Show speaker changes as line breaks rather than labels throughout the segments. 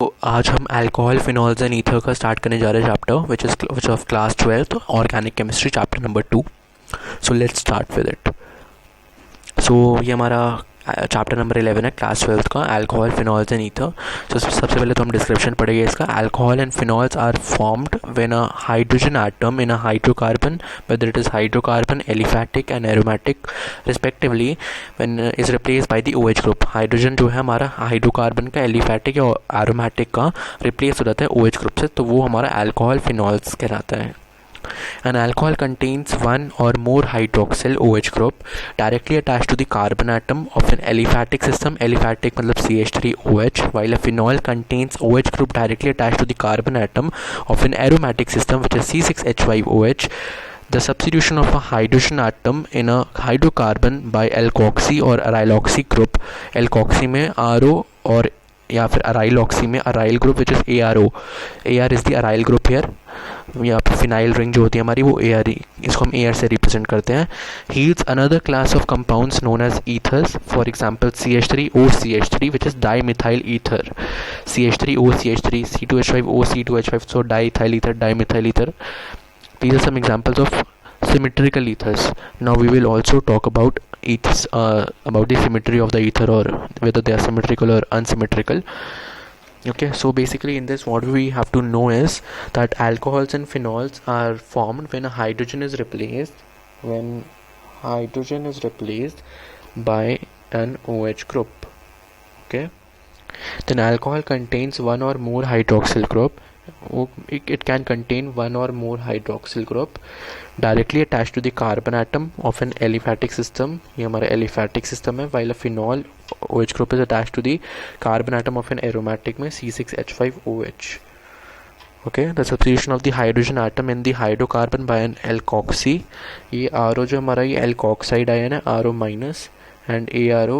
तो आज हम अल्कोहल फिनॉल्स एंड ईथर का स्टार्ट करने जा रहे हैं chapter which of class 12th organic chemistry chapter number 2. So let's start with it. So ये हमारा चैप्टर नंबर 11 है क्लास 12th का, alcohol phenols and ether. So सबसे पहले तो हम डिस्क्रिप्शन पढ़ेंगे इसका. Alcohol and phenols are formed when a hydrogen atom in a hydrocarbon, whether it is hydrocarbon, aliphatic and aromatic respectively, when is replaced by the OH group. Hydrogen जो है हमारा hydrocarbon का, एलिफैटिक या aromatic का replace हो जाता है OH group से, तो वो हमारा अल्कोहल फिनॉल्स कहलाता है. An alcohol contains one or more hydroxyl OH group directly attached to the carbon atom of an aliphatic system. Aliphatic मतलब CH3OH, while a phenol contains OH group directly attached to the carbon atom of an aromatic system which is C6H5OH. The substitution of a hydrogen atom in a hydrocarbon by alkoxy or aryloxy group. alkoxy में RO और या फिर aryl में aryl group which is ARO. AR is the aryl group here. यहाँ पर phenyl ring जो होती है हमारी वो AR, इसको हम AR से रिप्रेजेंट करते हैं. Here's another class of compounds known as ethers. For example CH3OCH3 which is dimethyl ether. CH3OCH3, C2H5O, so diethyl ether, dimethyl ether. These are some examples of symmetrical ethers. Now we will also talk about about the symmetry of the ether, or whether they are symmetrical or unsymmetrical. Okay, so basically in this what we have to know is that alcohols and phenols are formed when a hydrogen is replaced by an OH group. Okay, then alcohol contains one or more hydroxyl group. It can contain one or more hydroxyl group directly attached to the carbon atom of an aliphatic system. ये हमारा aliphatic system है. While a phenol OH group is attached to the carbon atom of an aromatic में C6H5OH. Okay, the substitution of the hydrogen atom in the hydrocarbon by an alkoxy. ये RO जो हमारा ये alkoxide ion है, RO minus, and ARO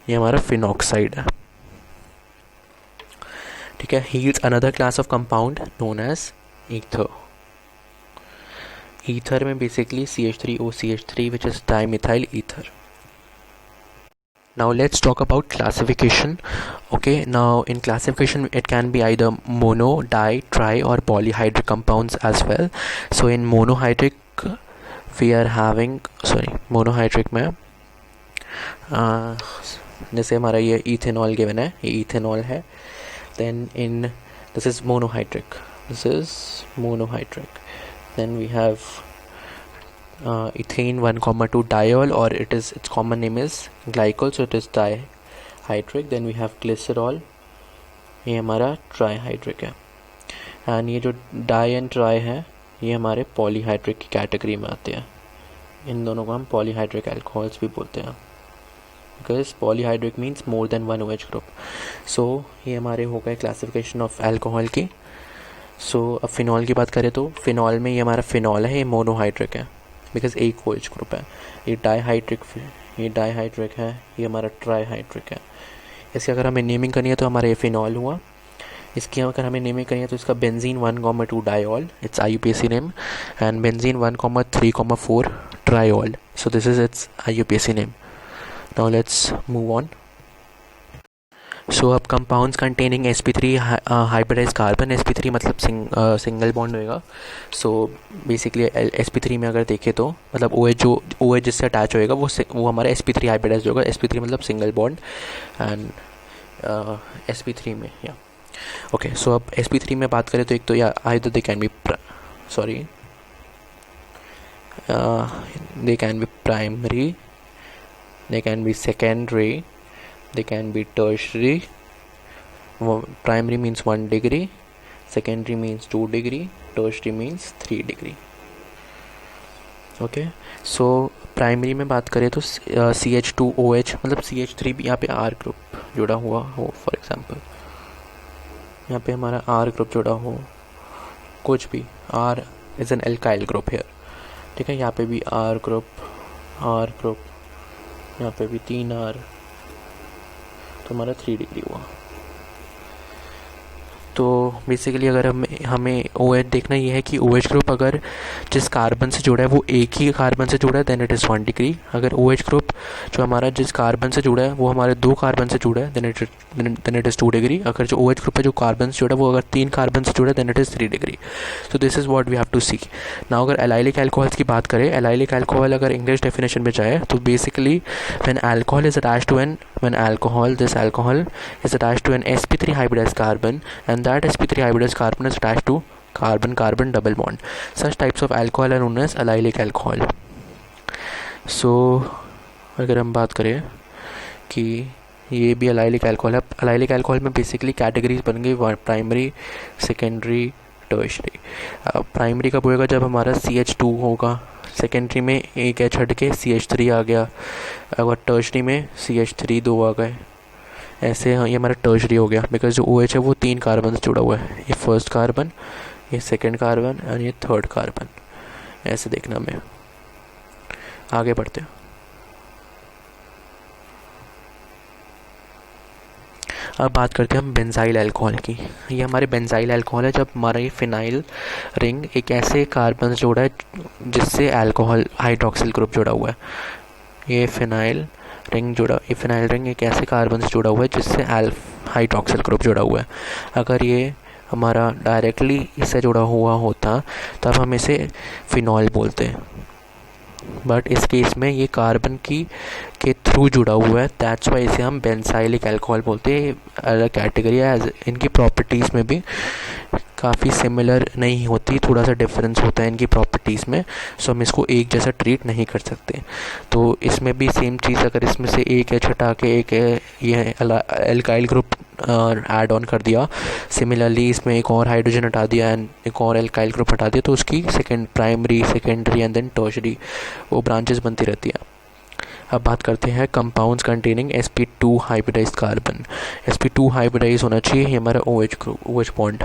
ये हमारा phenoxide है. ठीक है. Yields another class of compound known as ether. Ether में basically CH3OCH3 which is dimethyl ether. Now let's talk about classification. Okay, now in classification it can be either mono, di, tri or polyhydric compounds as well. So in monohydric we are having monohydric में जैसे हमारा ये ethanol given है, ये ethanol है. Then this is monohydric. Then we have ethane 1,2 diol, or its common name is glycol, so it is dihydric. Then we have glycerol, ये हमारा trihydric है. एंड ये जो डाई एंड ट्राई है ये हमारे पॉलीहाइड्रिक की कैटेगरी में आते हैं. इन दोनों को हम पॉलीहाइड्रिक अल्कोहल्स भी बोलते हैं, because polyhydric means more than one OH group. So ये हमारे हो गए क्लासिफिकेशन ऑफ अल्कोहल की. सो अब फिनॉल की बात करें तो फिनॉल में ये हमारा फिनॉल है, ये मोनोहाइड्रिक है बिकॉज एक OH ग्रुप है. ये डाईहाइड्रिक है, ये हमारा ट्राईहाइड्रिक है. इसकी अगर हमें नेमिंग करनी है तो हमारा ये फिनॉल हुआ. इसकी अगर हमें नेमिंग करनी है तो इसका benzene 1,2 diol, it's IUPAC name, and benzene 1,3,4 triol. So this is it's IUPAC name. Now let's move on. So अब compounds containing sp3 hybridized carbon. sp3 मतलब सिंगल बॉन्ड होएगा. So basically sp3 में अगर देखें तो मतलब OH जिससे attach होएगा वो हमारा sp3 हाइब्रिडाइज होगा. sp3 मतलब सिंगल बॉन्ड एंड sp3 में या ओके. सो अब sp3 में बात करें तो एक तो या either they can be primary, they can be secondary, they can be tertiary. Primary means 1 degree, secondary means 2 degree, tertiary means 3 degree. Okay, so primary में बात करें तो CH2OH मतलब CH3 भी यहाँ पे R ग्रुप जुड़ा हुआ हो. फॉर एग्जांपल यहाँ पे हमारा R ग्रुप जुड़ा हो, कुछ भी R is an alkyl group here. ठीक है, यहाँ पे भी R ग्रुप, यहाँ पे भी 3R, तो हमारा 3 डिग्री हुआ. तो बेसिकली अगर हमें OH देखना ये है कि OH ग्रुप अगर जिस कार्बन से जुड़ा है वो एक ही कार्बन से जुड़ा है देन इट इज़ 1 डिग्री। अगर OH ग्रुप जो हमारा जिस कार्बन से जुड़ा है वो हमारे 2 कार्बन से जुड़ा है देन इट इज़ 2 डिग्री। अगर जो OH ग्रुप है जो कार्बन से जुड़ा है वो अगर 3 कार्बन से जुड़ा है then it is 3 degree. So this is what we have to see. Now अगर एलाइलिक अल्कोहल्स की बात करें, एलाइलिक अल्कोहल अगर इंग्लिश डेफिनेशन में जाए तो basically when alcohol is attached to this alcohol is attached to an sp3 hybridized carbon, and that sp3 hybridized carbon is attached to carbon-carbon double bond. Such types of alcohol are known as allylic alcohol. So अगर हम बात करें कि ये भी allylic alcohol है, allylic alcohol में basically categories बन गई, प्राइमरी, सेकेंडरी, टर्शरी। प्राइमरी कब होएगा? जब हमारा CH2 होगा, सेकेंडरी में एक H हट के CH3 आ गया, अगर टर्शरी में CH3 2 आ गए, ऐसे ये हमारा टर्शरी हो गया। बिकॉज जो OH है वो 3 कार्बन से जुड़ा हुआ है, ये फर्स्ट कार्बन, ये सेकंड कार्बन और ये थर्ड कार्बन। ऐसे देखना हमें, आगे बढ़ते हैं। अब बात करते हैं हम बेंजाइल अल्कोहल की। ये हमारे बेंजाइल अल्कोहल है जब हमारा ये फिनाइल रिंग एक ऐसे कार्बन से जुड़ा है जिससे अल्कोहल हाइड्रोक्सिल ग्रुप जुड़ा हुआ है। ये फिनाइल रिंग एक ऐसे कार्बन से जुड़ा हुआ है जिससे हाइड्रोक्सिल ग्रुप जुड़ा हुआ है। अगर ये हमारा डायरेक्टली इससे जुड़ा हुआ होता तब हम इसे फिनॉल बोलते हैं, बट इस केस में ये कार्बन के थ्रू जुड़ा हुआ है, दैट्स वाई इसे हम बेंजाइलिक अल्कोहल बोलते हैं। अलग कैटेगरी है, इनकी प्रॉपर्टीज़ में भी काफ़ी सिमिलर नहीं होती, थोड़ा सा डिफरेंस होता है इनकी प्रॉपर्टीज़ में। सो हम इसको एक जैसा ट्रीट नहीं कर सकते। तो इसमें भी सेम चीज़, अगर इसमें से एक एच हटा के एक ये एल्काइल ग्रुप ऐड ऑन कर दिया, सिमिलरली इसमें एक और हाइड्रोजन हटा दिया एंड एक और एल्काइल ग्रुप हटा दिया, तो उसकी primary, secondary and then tertiary वो ब्रांचेस बनती रहती हैं। अब बात करते हैं compounds containing sp2 hybridized carbon. sp2 hybridize होना चाहिए, ये हमारा OH बॉन्ड,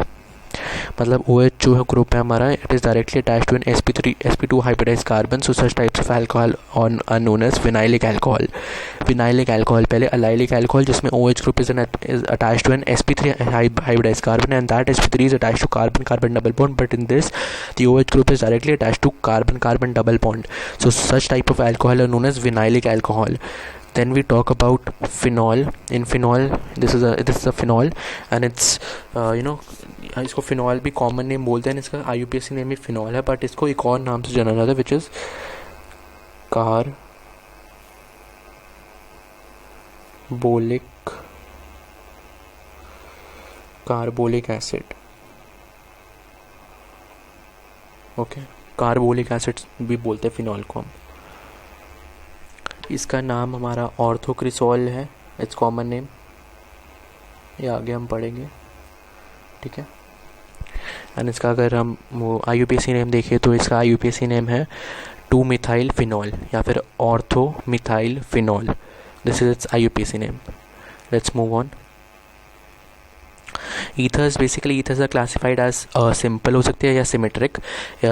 मतलब OH जो है ग्रुप है हमारा, it is directly attached to an sp2 hybridized carbon. So such types of alcohol are known as vinylic alcohol. Vinylic alcohol पहले अलाइलिक अल्कोहल जिसमें OH group is attached to an sp3 hybridized carbon and that sp3 is attached to carbon-carbon double bond, but in this the OH group is directly attached to carbon-carbon double bond. So such type of alcohol are known as vinylic alcohol. Then we talk about phenol. In phenol, this is a phenol and it's इसको phenol भी common name बोलते हैं, इसका IUPAC name भी phenol है, but इसको एक और नाम से जाना जाता है which is carbolic acid. Okay, carbolic acid भी बोलते हैं फिनॉल को हम। इसका नाम हमारा ऑर्थोक्रिसॉल है, इट्स कॉमन नेम, ये आगे हम पढ़ेंगे, ठीक है। एंड इसका अगर हम वो IUPAC नेम देखें तो इसका IUPAC नेम है 2-मिथाइल फिनॉल या फिर ortho methyl phenol. This is it's IUPAC name. Let's move on. Ethers are classified as simple हो सकती है या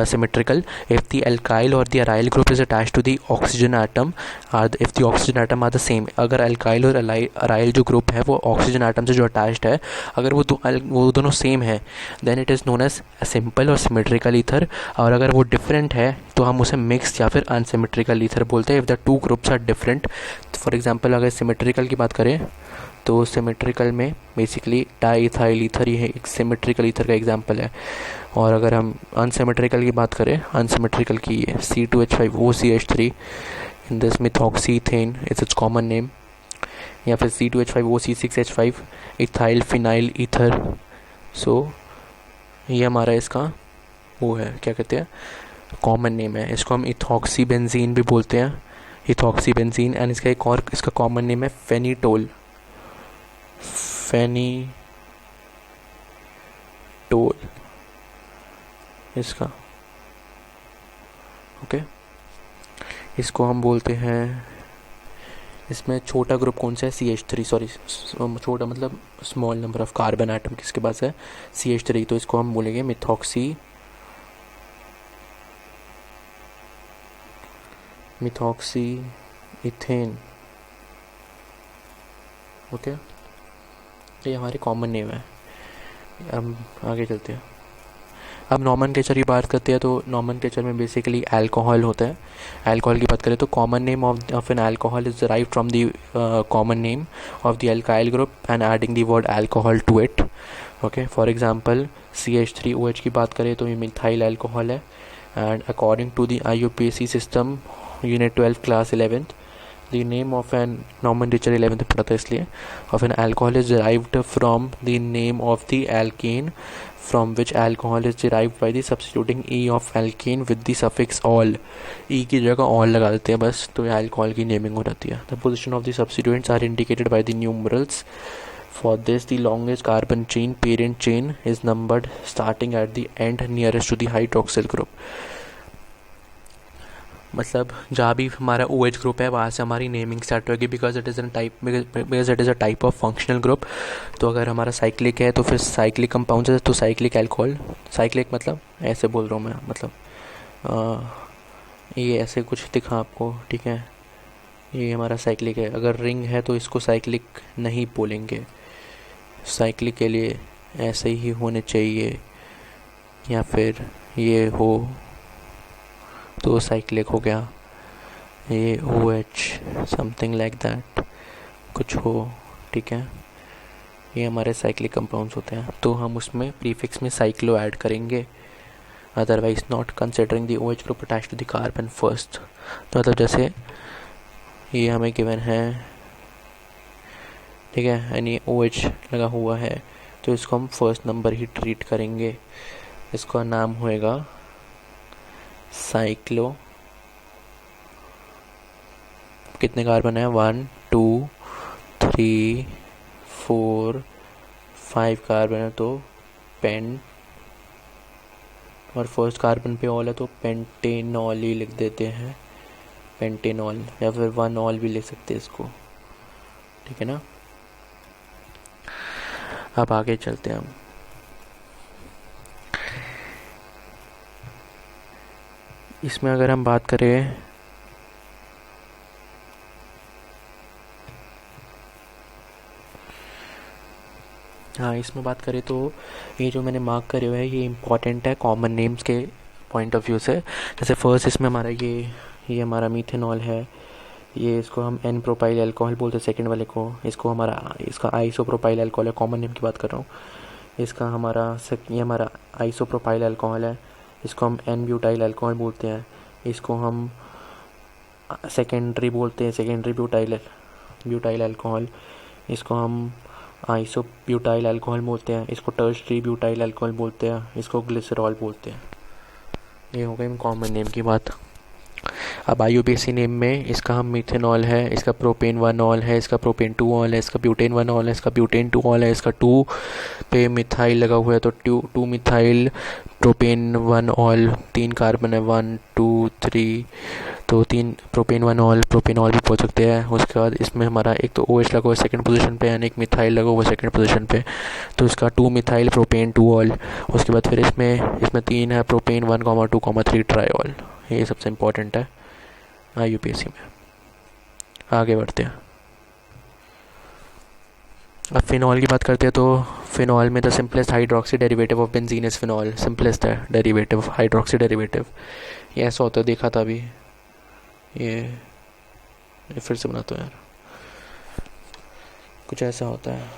symmetrical if the alkyl or the aryl group is attached to the oxygen atom, if the oxygen atom are the same। अगर alkyl और aryl जो group है वो oxygen atom से जो अटैच्ड है, अगर वो दोनों सेम है then it is known as simple और सिमेट्रिकल ईथर। और अगर वो डिफरेंट है तो हम उसे मिक्स या फिर अनसिमेट्रिकल ईथर बोलते हैं if the two groups are different. For example अगर सिमेट्रिकल की बात करें तो सिमेट्रिकल में बेसिकली डाईइथाइल ईथर ये एक सिमेट्रिकल ईथर का एग्जांपल है। और अगर हम अनसिमेट्रिकल की बात करें, अनसिमेट्रिकल की ये C2H5OCH3 in this methoxyethane it's common name, या फिर C2H5OC6H5 इथाइल फिनाइल ईथर। सो ये हमारा इसका वो है, क्या कहते हैं, कॉमन नेम है। इसको हम इथॉक्सी बेंजीन भी बोलते हैं, इथॉक्सी बेंजीन। एंड इसका एक और इसका कॉमन नेम है फेनीटोल, इसका, ओके। इसको हम बोलते हैं, इसमें छोटा ग्रुप कौन सा है, CH3, सॉरी छोटा मतलब small number of carbon atom किसके पास है, CH3, तो इसको हम बोलेंगे मिथॉक्सी इथेन, ओके। ये हमारे कॉमन नेम है। हम आगे चलते हैं। अब नॉमेनक्लेचर की बात करते हैं तो नॉमेनक्लेचर में बेसिकली अल्कोहल होता है। अल्कोहल की बात करें तो common name of an alcohol is derived from the common name of the alkyl group and adding the word alcohol to it. Okay, for example CH3OH की बात करें तो ये मिथाइल अल्कोहल है। And according to the IUPAC system unit 12 class 11th, the name of an nomenclature 11th पढ़ा था इसलिए, of an alcohol is derived from the name of the alkane from which alcohol is derived by the substituting E of alkane with the suffix ol। E की जगह ol लगा देते हैं बस, तो ये alcohol की नेमिंग हो जाती है। The position of the substituents are indicated by the numerals। For this, the longest carbon chain, parent chain, is numbered starting at the end nearest to the hydroxyl group। मतलब जहाँ भी हमारा OH group है वहाँ से हमारी naming start होगी, because it is a type of functional group. तो अगर हमारा साइक्लिक है तो फिर साइक्लिक कंपाउंड है तो साइक्लिक अल्कोहल। साइक्लिक मतलब ऐसे बोल रहा हूँ मैं, मतलब ये ऐसे कुछ दिखा आपको, ठीक है। ये हमारा साइक्लिक है। अगर रिंग है तो इसको साइक्लिक नहीं बोलेंगे। साइक्लिक के लिए ऐसे ही होने चाहिए, या फिर ये हो तो साइक्लिक हो गया, ये OH समथिंग लाइक दैट कुछ हो, ठीक है। ये हमारे साइक्लिक कंपाउंड्स होते हैं, तो हम उसमें प्रीफिक्स में साइक्लो ऐड करेंगे, otherwise not considering the OH group attached to the carbon first. तो मतलब जैसे ये हमें गिवन है, ठीक है, यानी OH लगा हुआ है तो इसको हम फर्स्ट नंबर ही ट्रीट करेंगे। इसका नाम होएगा साइक्लो। कितने कार्बन है? 1 2 3 4 5 कार्बन है तो पेन, और फर्स्ट कार्बन पे ऑल है तो पेंटेनॉल ही लिख देते हैं, पेंटेनॉल, या फिर 1 ऑल भी लिख सकते हैं इसको, ठीक है ना। अब आगे चलते हैं हम। इसमें अगर हम बात करें इसमें बात करें तो ये जो मैंने मार्क करे हुए हैं ये इम्पॉर्टेंट है कॉमन नेम्स के पॉइंट ऑफ व्यू से। जैसे फर्स्ट इसमें हमारा ये हमारा मीथेनॉल है, ये इसको हम एन प्रोपाइल अल्कोहल बोलते हैं। सेकंड वाले को इसका आइसोप्रोपाइल अल्कोहल है, कॉमन नेम की बात कर रहा हूँ। इसका ये हमारा आइसोप्रोपाइल अल्कोहल है, इसको हम एन ब्यूटाइल अल्कोहल बोलते हैं। इसको हम सेकेंडरी बोलते हैं, सेकेंडरी ब्यूटाइल अल्कोहल। इसको हम आइसो ब्यूटाइल अल्कोहल बोलते हैं। इसको टर्शरी ब्यूटाइल अल्कोहल बोलते हैं। इसको ग्लिसरॉल बोलते हैं। ये हो गई कॉमन नेम की बात। अब IUPAC नेम में इसका हम मीथेनॉल है, इसका प्रोपेन 1 ऑल है, इसका प्रोपेन 2 ऑल है, इसका ब्यूटेन 1 ऑल है, इसका ब्यूटेन 2 ऑल है, इसका 2 पे मिथाइल लगा हुआ है तो 2 मिथाइल प्रोपेन 1 ऑल, 3 कार्बन है 1 2 3, तो 3 प्रोपेन 1 ऑल प्रोपेनॉल भी बोल सकते हैं। उसके बाद इसमें हमारा एक तो OH लगा हुआ है सेकंड पोजीशन पे, यानी एक मिथाइल लगा हुआ है सेकंड पोजीशन पे, तो इसका 2 मिथाइल प्रोपेन 2 ऑल। उसके बाद फिर इसमें 3 है प्रोपेन 1 2 3 ट्राइऑल। ये सबसे इम्पोर्टेंट है IUPAC में। आगे बढ़ते हैं। अब फिनॉल की बात करते हैं तो फिनॉल में the simplest hydroxy derivative of benzene is phenol. Simplest है डेरिवेटिव, हाइड्रोक्सी डेरिवेटिव। ये ऐसा होता है, देखा था अभी, ये फिर से बनाता हूँ यार, कुछ ऐसा होता है।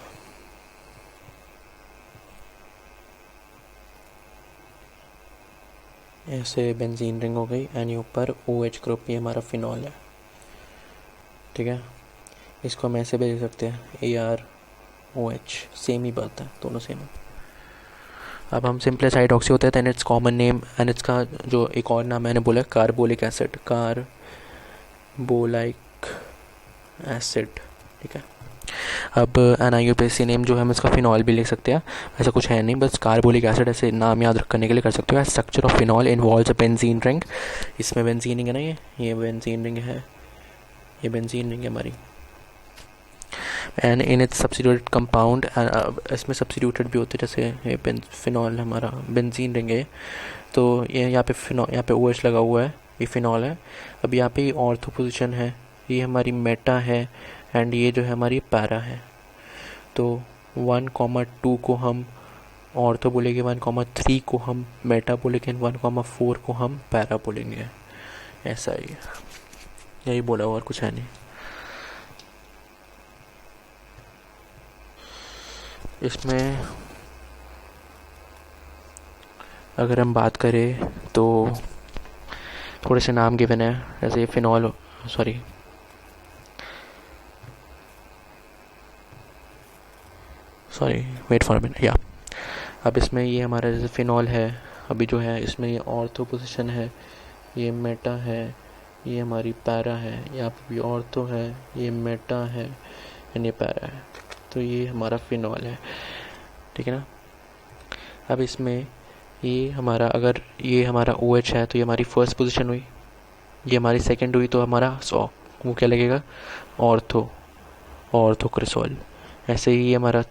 ऐसे बेंजीन रिंग हो गई एंड ऊपर OH ग्रुप, ये हमारा फिनॉल है, ठीक है। इसको हम ऐसे भी लिख सकते हैं ArOH, सेम ही बात है, दोनों सेम है। अब हम सिंपलेस्ट हाइड्रोक्सी होता है then its common name and इसका जो एक और नाम मैंने बोला कार्बोलिक एसिड, कार्बोलिक एसिड, ठीक है। अब IUPAC नेम जो है हम इसका फिनॉल भी लिख सकते हैं, ऐसा कुछ है नहीं, बस कार्बोलिक एसिड ऐसे नाम याद करने के लिए कर सकते हो। Structure of phenol involves a benzene ring. इसमें बेंजीन रिंग है ना, ये बेंजीन रिंग है, ये बेंजीन रिंग है हमारी। And in its substituted compound, इसमें सब्स्टिट्यूटेड भी होते हैं, जैसे ये फिनॉल हमारा बेंजीन रिंग है, तो ये यहाँ पे OH लगा हुआ है, ये फिनॉल है। अब यहाँ पे ऑर्थो पोजीशन है, ये हमारी मेटा है एंड ये जो है हमारी पैरा है। तो 1 2 को हम ऑर्थो बोलेंगे 1,3 को हम मेटा बोलेंगे, 1,4 को हम पैरा बोलेंगे। ऐसा ही यही बोला, और कुछ है नहीं। इसमें अगर हम बात करें तो थोड़े से नाम गिवन है, जैसे phenol, sorry wait for minute, या अब इसमें ये हमारा जैसे फिनॉल है, अभी जो है इसमें ये ऑर्थो पोजीशन है, ये मेटा है, ये हमारी पैरा है, यहाँ पे भी ऑर्थो है, ये मेटा है एंड ये पैरा है। तो ये हमारा फिनॉल है, ठीक है ना। अब इसमें ये हमारा, अगर ये हमारा OH है तो ये हमारी फर्स्ट पोजीशन हुई, ये हमारी सेकंड हुई, तो हमारा वो क्या लगेगा, ऑर्थो क्रिसोल। ऐसे ही ये हमारा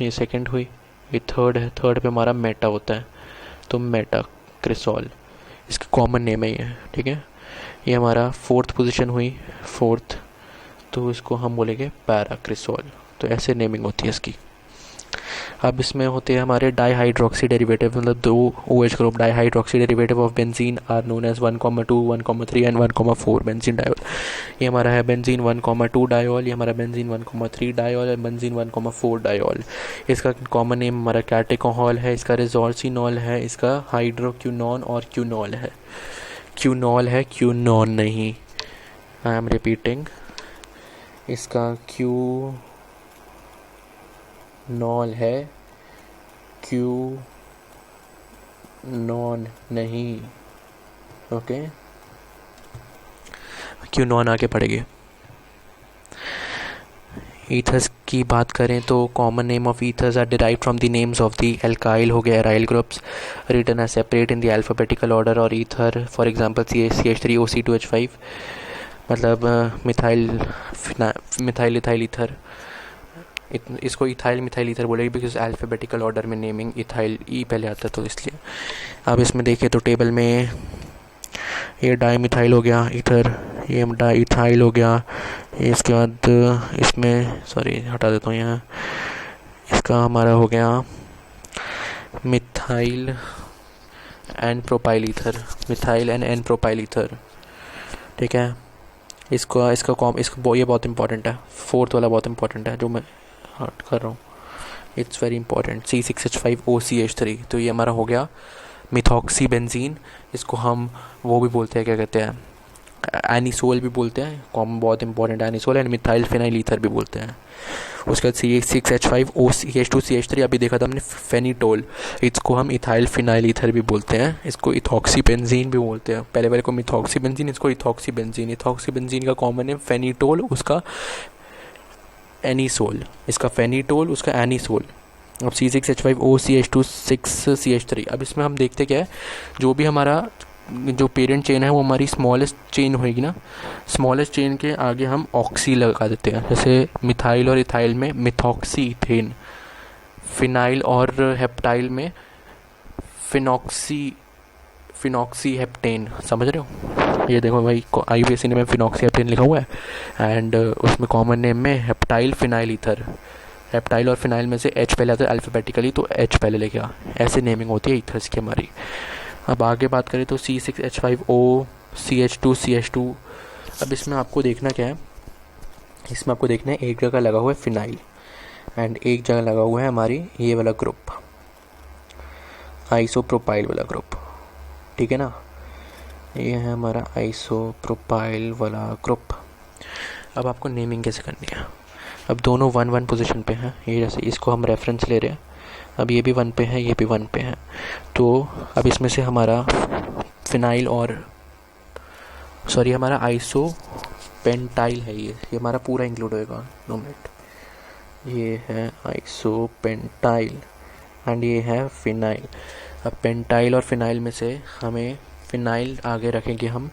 ये सेकंड हुई, ये थर्ड है, थर्ड पे हमारा मेटा होता है, तो मेटा क्रिसोल, इसका कॉमन नेम है ये, ठीक है। ये हमारा फोर्थ पोजीशन हुई, फोर्थ, तो इसको हम बोलेंगे पैरा क्रिसोल। तो ऐसे नेमिंग होती है इसकी। अब इसमें होते हैं हमारे डाईहाइड्रोक्सी डेरिवेटिव, मतलब 2 OH group dihydroxy derivative of benzene are known as 1,2, 1,3 and 1,4 benzene diol. ये हमारा है बेंजीन 1,2 डायोल, ये हमारा बेंजीन 1,3 डायोल और बेंजीन 1,4 डायोल। इसका कॉमन नेम हमारा कैटेकोहॉल है, इसका रिजोर्सिनॉल है, इसका हाइड्रोक्यूनॉन और क्यूनॉल है। क्यूनॉल है, क्यूनॉन नहीं, आई एम रिपीटिंग, इसका क्यूनॉल है, क्यूनॉन नहीं, ओके। क्यूनॉन आगे पढ़ेंगे। ईथर्स की बात करें तो common name of ethers are derived from the names of the alkyl, हो गया aryl groups, written as separate in the alphabetical order. और ईथर फॉर एग्जांपल CH3OC2H5, मतलब मिथाइल इथाइल ईथर, इसको इथाइल मिथाइल ईथर बोलेगी because alphabetical order में naming ethyl E पहले आता है, तो इसलिए। अब इसमें देखें तो टेबल में ये डाईमिथाइल हो गया ईथर, ये डाईथाइल हो गया, इसके बाद इसमें सॉरी हटा देता हूँ यहाँ, इसका हमारा हो गया methyl and propyl ether, methyl and propyl ether, ठीक है। इसका ये बहुत इंपॉर्टेंट है, फोर्थ वाला बहुत इंपॉर्टेंट है जो मैं कर रहा हूँ, इट्स वेरी इंपॉर्टेंट, C6H5OCH3। तो ये हमारा हो गया मिथॉक्सी बेंजीन, इसको हम वो भी बोलते हैं, क्या कहते हैं, एनिसोल भी बोलते हैं, कॉमन बहुत important anisole, and methyl phenyl ether भी बोलते हैं। उसके बाद C6H5OCH2CH3, अभी देखा था हमने फेनिटोल, इसको हम इथाइल फिनाइल ईथर भी बोलते हैं, इसको इथॉक्सी बेंजीन भी बोलते हैं। पहले को मिथॉक्सी बेंजीन, इसको इथॉक्सी बेंजीन। इथॉक्सी बेंजीन का कॉमन है फेनिटोल, उसका एनिसोल, इसका फेनिटोल, उसका एनिसोल। अब C6H5OCH2 6CH3। अब इसमें हम देखते क्या है, जो भी हमारा जो पेरेंट चेन है वो हमारी स्मॉलेस्ट चेन होएगी ना, स्मॉलेस्ट चेन के आगे हम ऑक्सी लगा देते हैं, जैसे मिथाइल और इथाइल में मिथॉक्सी इथेन, फिनाइल और हेप्टाइल में फिनॉक्सी हेप्टेन, समझ रहे हो। ये देखो भाई, IUPAC ने में फिनॉक्सी हेप्टेन लिखा हुआ है, एंड उसमें कॉमन नेम में हेप्टाइल फिनाइल ईथर, हेप्टाइल और फिनाइल में से H पहले आता है अल्फ़ाबेटिकली, तो H पहले लेगा, ऐसे नेमिंग होती है ईथर्स की हमारी। अब आगे बात करें तो C6H5OCH2CH2। अब इसमें आपको देखना क्या है, इसमें आपको देखना है एक जगह लगा हुआ है फिनाइल एंड एक जगह लगा हुआ है हमारी ये वाला ग्रुप, आइसोप्रोपाइल वाला ग्रुप, ठीक है ना। ये है हमारा आइसोप्रोपाइल वाला ग्रुप। अब आपको नेमिंग कैसे करनी है, अब दोनों 1-1 पोजीशन पे हैं, ये जैसे इसको हम रेफरेंस ले रहे हैं, अब ये भी 1 पे है, ये भी 1 पे है, तो अब इसमें से हमारा फिनाइल और हमारा आइसोपेंटाइल है, ये हमारा पूरा इंक्लूड होएगा, 2 मिनट, ये है आइसोपेंटाइल एंड ये है फिनाइल। अब पेंटाइल और फिनाइल में से हमें फिनाइल आगे रखेंगे हम,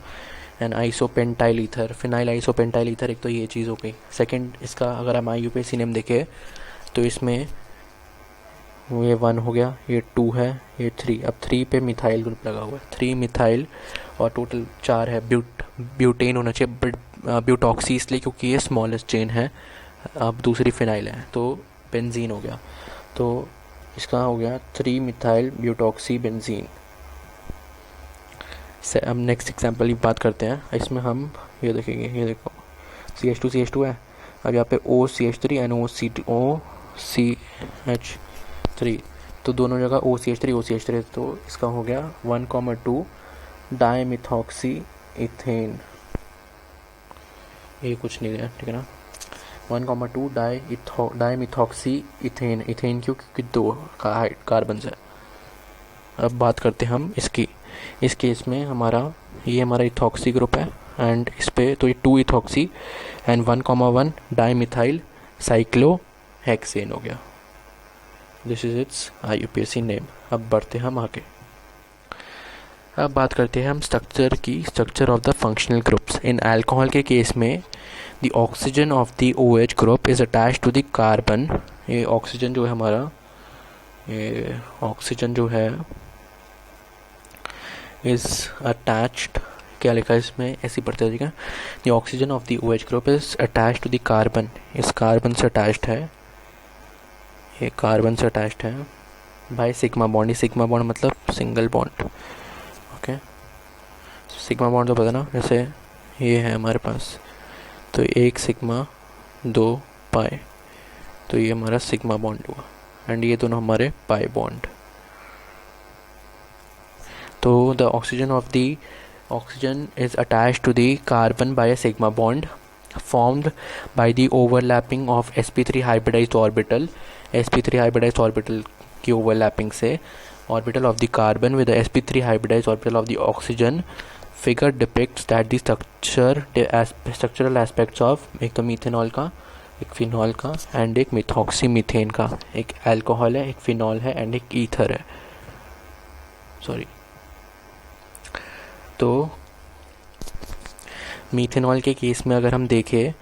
and isopentyl ether, phenyl isopentyl ether, एक तो ये चीज़ हो गई। सेकंड, इसका अगर हम IUPAC नेम देखें तो इसमें ये 1 हो गया, ये 2 है, ये 3, अब 3 पे मिथाइल ग्रुप लगा हुआ है, 3 मिथाइल और टोटल 4 है, ब्यूटेन होना चाहिए, बट ब्यूटॉक्सी इसलिए क्योंकि ये स्मॉलेस्ट चेन है, अब दूसरी फिनाइल है, तो बेंजीन हो गया। तो इसका हो गया 3 मिथाइल ब्यूटॉक्सी बेंजीन। से हम नेक्स्ट एग्जांपल की बात करते हैं। इसमें हम ये देखेंगे, ये देखो CH2 है, अब यहाँ पे OCH3 NOCH3, तो दोनों जगह OCH3 तो इसका हो गया 1,2 डाईमिथॉक्सी इथेन। ये कुछ नहीं है, ठीक है ना। 1,2 डाईमिथॉक्सी इथेन। इथेन क्योंकि 2 कार्बन है। अब बात करते हैं हम इसकी। इस केस में ये हमारा इथॉक्सी ग्रुप है एंड इस पे तो ये 2 इथॉक्सी एंड 1,1 डाईमिथाइल साइक्लोहेक्सेन हो गया। This is it's IUPAC name. अब बढ़ते हैं हम आगे। अब बात करते हैं हम structure of the functional groups. In alcohol के केस में the oxygen of the OH group is attached to the carbon. ये ऑक्सीजन जो है हमारा, ये ऑक्सीजन जो है इज अटैच्ड, क्या लिखा है इसमें, ऐसी पढ़ते जाएगा। The oxygen of the OH group is attached to the carbon. इस कार्बन से अटैच्ड है, ये कार्बन से अटैच्ड है बाय सिग्मा बॉन्ड। ये सिग्मा बॉन्ड मतलब single bond. Okay, sigma bond तो पता ना, जैसे ये है हमारे पास, तो 1 सिग्मा 2 पाई, तो ये हमारा सिग्मा बॉन्ड हुआ एंड ये दोनों हमारे पाई बॉन्ड। तो the oxygen is attached to the carbon by a sigma bond formed by the overlapping of sp3 hybridized orbital। sp3 hybridized orbital की overlapping से orbital of the carbon with the sp3 hybridized orbital of the oxygen। figure depicts that the structural aspects of एक तो methanol का, एक phenol का and एक methoxy methane का। एक अल्कोहल है, एक फिनॉल है एंड एक ईथर है, सॉरी। तो मीथेनॉल के केस में अगर हम देखें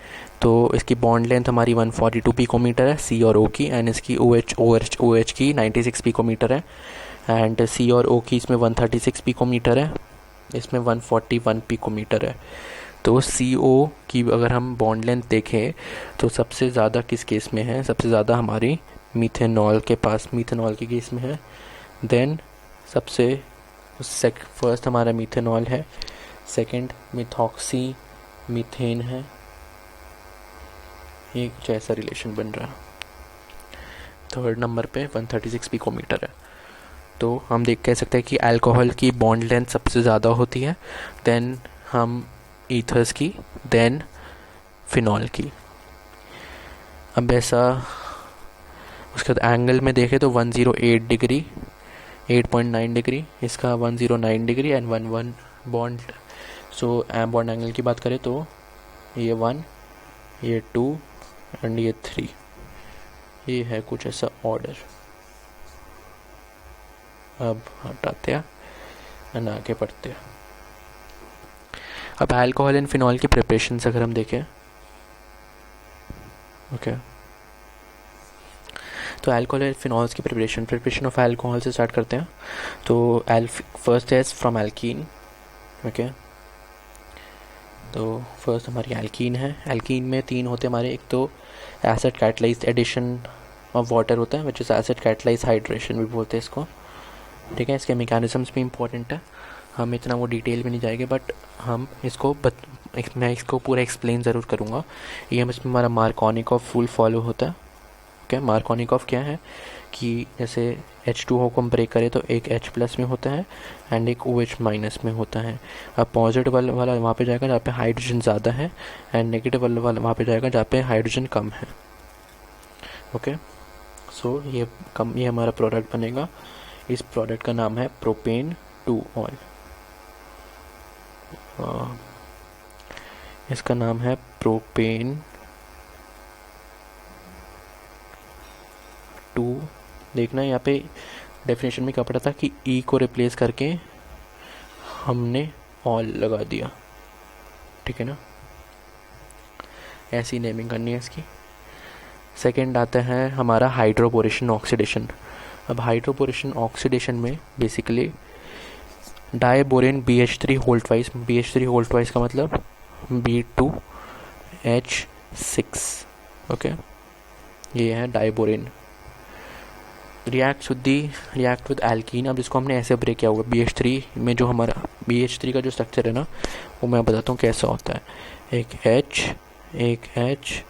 तो इसकी बॉन्ड लेंथ हमारी 142 पिकोमीटर है C और O की, एंड इसकी OH की 96 पिकोमीटर है एंड C और O की इसमें 136 पिकोमीटर है, इसमें 141 पिकोमीटर है। तो CO की अगर हम बॉन्ड लेंथ देखें तो सबसे ज़्यादा किस केस में है, सबसे ज़्यादा हमारी मीथेनॉल के पास, मीथेनॉल के केस में है। देन सबसे फर्स्ट हमारा मीथेनॉल है, सेकंड मिथॉक्सी मीथेन है। ये कुछ ऐसा रिलेशन बन रहा है। थर्ड नंबर पे 136 पिकोमीटर है। तो हम कह सकते हैं कि अल्कोहल की बॉन्ड लेंथ सबसे ज़्यादा होती है, देन हम ईथर्स की, देन फिनॉल की। अब ऐसा उसके बाद एंगल में देखें तो 108 डिग्री, 8.9 डिग्री, इसका 109 degree and 11 bond. So bond angle की बात करें तो ये 1, ये 2 एंड ये 3, ये है कुछ ऐसा ऑर्डर। अब हटाते हैं एंड आगे बढ़ते हैं। अब अल्कोहल एंड फिनॉल की प्रिपरेशन अगर हम देखें, ओके, तो अल्कोहल एंड फिनॉल्स की प्रिपरेशन ऑफ अल्कोहल से स्टार्ट करते हैं। तो फर्स्ट है फ्रॉम एल्कीन। ओके, तो फर्स्ट हमारी एल्कीन है। एल्कीन में 3 होते हैं हमारे, एक तो acid catalysed addition of water होता है, which is acid catalysed hydration भी बोलते हैं इसको, ठीक है। इसके मैकेनिज्म्स भी इंपॉर्टेंट है, हम इतना वो डिटेल में नहीं जाएंगे, बट हम इसको मैं इसको पूरा एक्सप्लेन ज़रूर करूँगा। ये हम इसमें हमारा मार्कोनिकॉफ रूल फॉलो होता है। ओके, मार्कोनिकॉफ क्या है कि जैसे H2O को हम ब्रेक करें तो एक H+ में होता है एंड एक OH- में होता है। अब पॉजिटिव वाला वहाँ पे जाएगा जहाँ पे हाइड्रोजन ज़्यादा है एंड नेगेटिव वाला वहाँ पे जाएगा जहाँ पे हाइड्रोजन कम है। ओके, सो ये हमारा प्रोडक्ट बनेगा। इस प्रोडक्ट का नाम है प्रोपेन 2 ऑयल। इसका नाम है प्रोपेन 2। देखना यहाँ पे डेफिनेशन में क्या पड़ा था कि E को रिप्लेस करके हमने ऑल लगा दिया, ठीक है ना। ऐसी नेमिंग करनी है इसकी। सेकंड आता है हमारा हाइड्रोपोरेशन ऑक्सीडेशन। अब हाइड्रोपोरेशन ऑक्सीडेशन में basically diborane BH3 whole twice, BH3 whole twice का मतलब B2H6। ओके, ये है डाइबोरेन। React with alkene. अब इसको हमने ऐसे ब्रेक किया होगा, BH3 में जो हमारा BH3 का जो स्ट्रक्चर है ना, वो मैं बताता हूँ कैसा होता है। एक H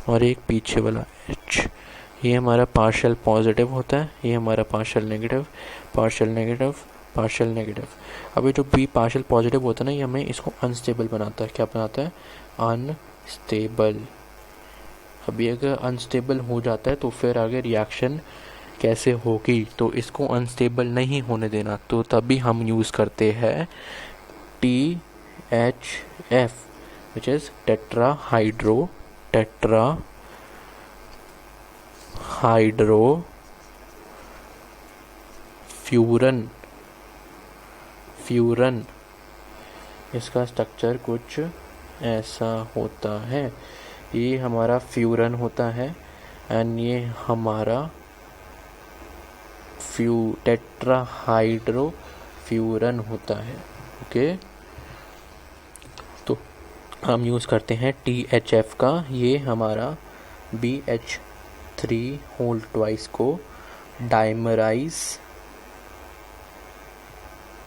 और एक पीछे वाला H, ये हमारा पार्शियल पॉजिटिव होता है, ये हमारा partial negative, partial negative, partial negative. अब ये जो B पार्शियल पॉजिटिव होता है ना, ये हमें इसको अनस्टेबल बनाता है। क्या बनाता है? अनस्टेबल। अभी अगर अनस्टेबल हो जाता है तो फिर आगे रिएक्शन कैसे होगी? तो इसको अनस्टेबल नहीं होने देना, तो तभी हम यूज़ करते हैं THF, which is tetrahydro furan. इसका स्ट्रक्चर कुछ ऐसा होता है। ये हमारा फ्यूरन होता है एंड ये हमारा टेट्राहाइड्रो फ्यूरन होता है। ओके, तो हम यूज़ करते हैं THF का। ये हमारा BH3 होल ट्वाइस को डाइमराइज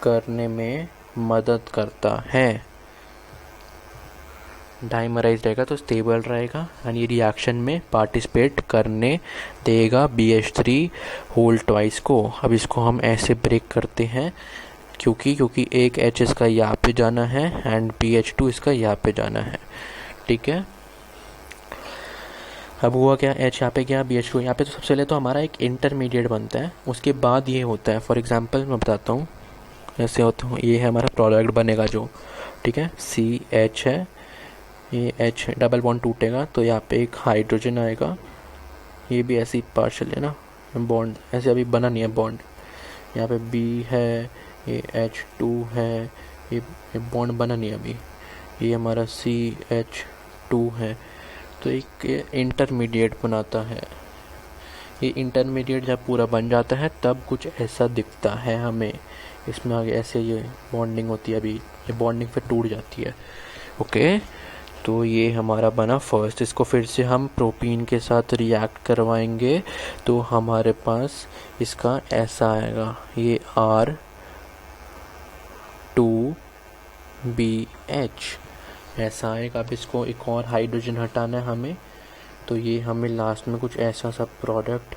करने में मदद करता है। डाइमराइज रहेगा तो स्टेबल रहेगा एंड ये रिएक्शन में पार्टिसिपेट करने देगा BH3 होल ट्वाइस को। अब इसको हम ऐसे ब्रेक करते हैं क्योंकि एक H इसका यहाँ पे जाना है एंड BH2 इसका यहाँ पे जाना है। ठीक है, अब हुआ क्या? H यहाँ पे गया, BH2 यहाँ पे। तो सबसे पहले तो हमारा एक इंटरमीडिएट बनता है, उसके बाद ये होता है। फॉर एग्जांपल मैं बताता हूँ, ऐसे होता हूँ, ये है हमारा प्रोडक्ट बनेगा जो, ठीक है, CH है, ये H डबल बॉन्ड टूटेगा तो यहाँ पे एक हाइड्रोजन आएगा। ये भी ऐसी पार्शल है ना, बॉन्ड ऐसे अभी बना नहीं है बॉन्ड। यहाँ पे B है, ये H2 है, ये बॉन्ड बना नहीं अभी। ये हमारा CH2 है, तो एक इंटरमीडिएट बनाता है। ये इंटरमीडिएट जब पूरा बन जाता है तब कुछ ऐसा दिखता है हमें। इसमें आगे ऐसे ये बॉन्डिंग होती है, अभी ये बॉन्डिंग फिर टूट जाती है। ओके, तो ये हमारा बना फर्स्ट। इसको फिर से हम प्रोपीन के साथ रिएक्ट करवाएंगे तो हमारे पास इसका ऐसा आएगा, ये R2BH ऐसा आएगा। अब इसको एक और हाइड्रोजन हटाना है हमें, तो ये हमें लास्ट में कुछ ऐसा सा प्रोडक्ट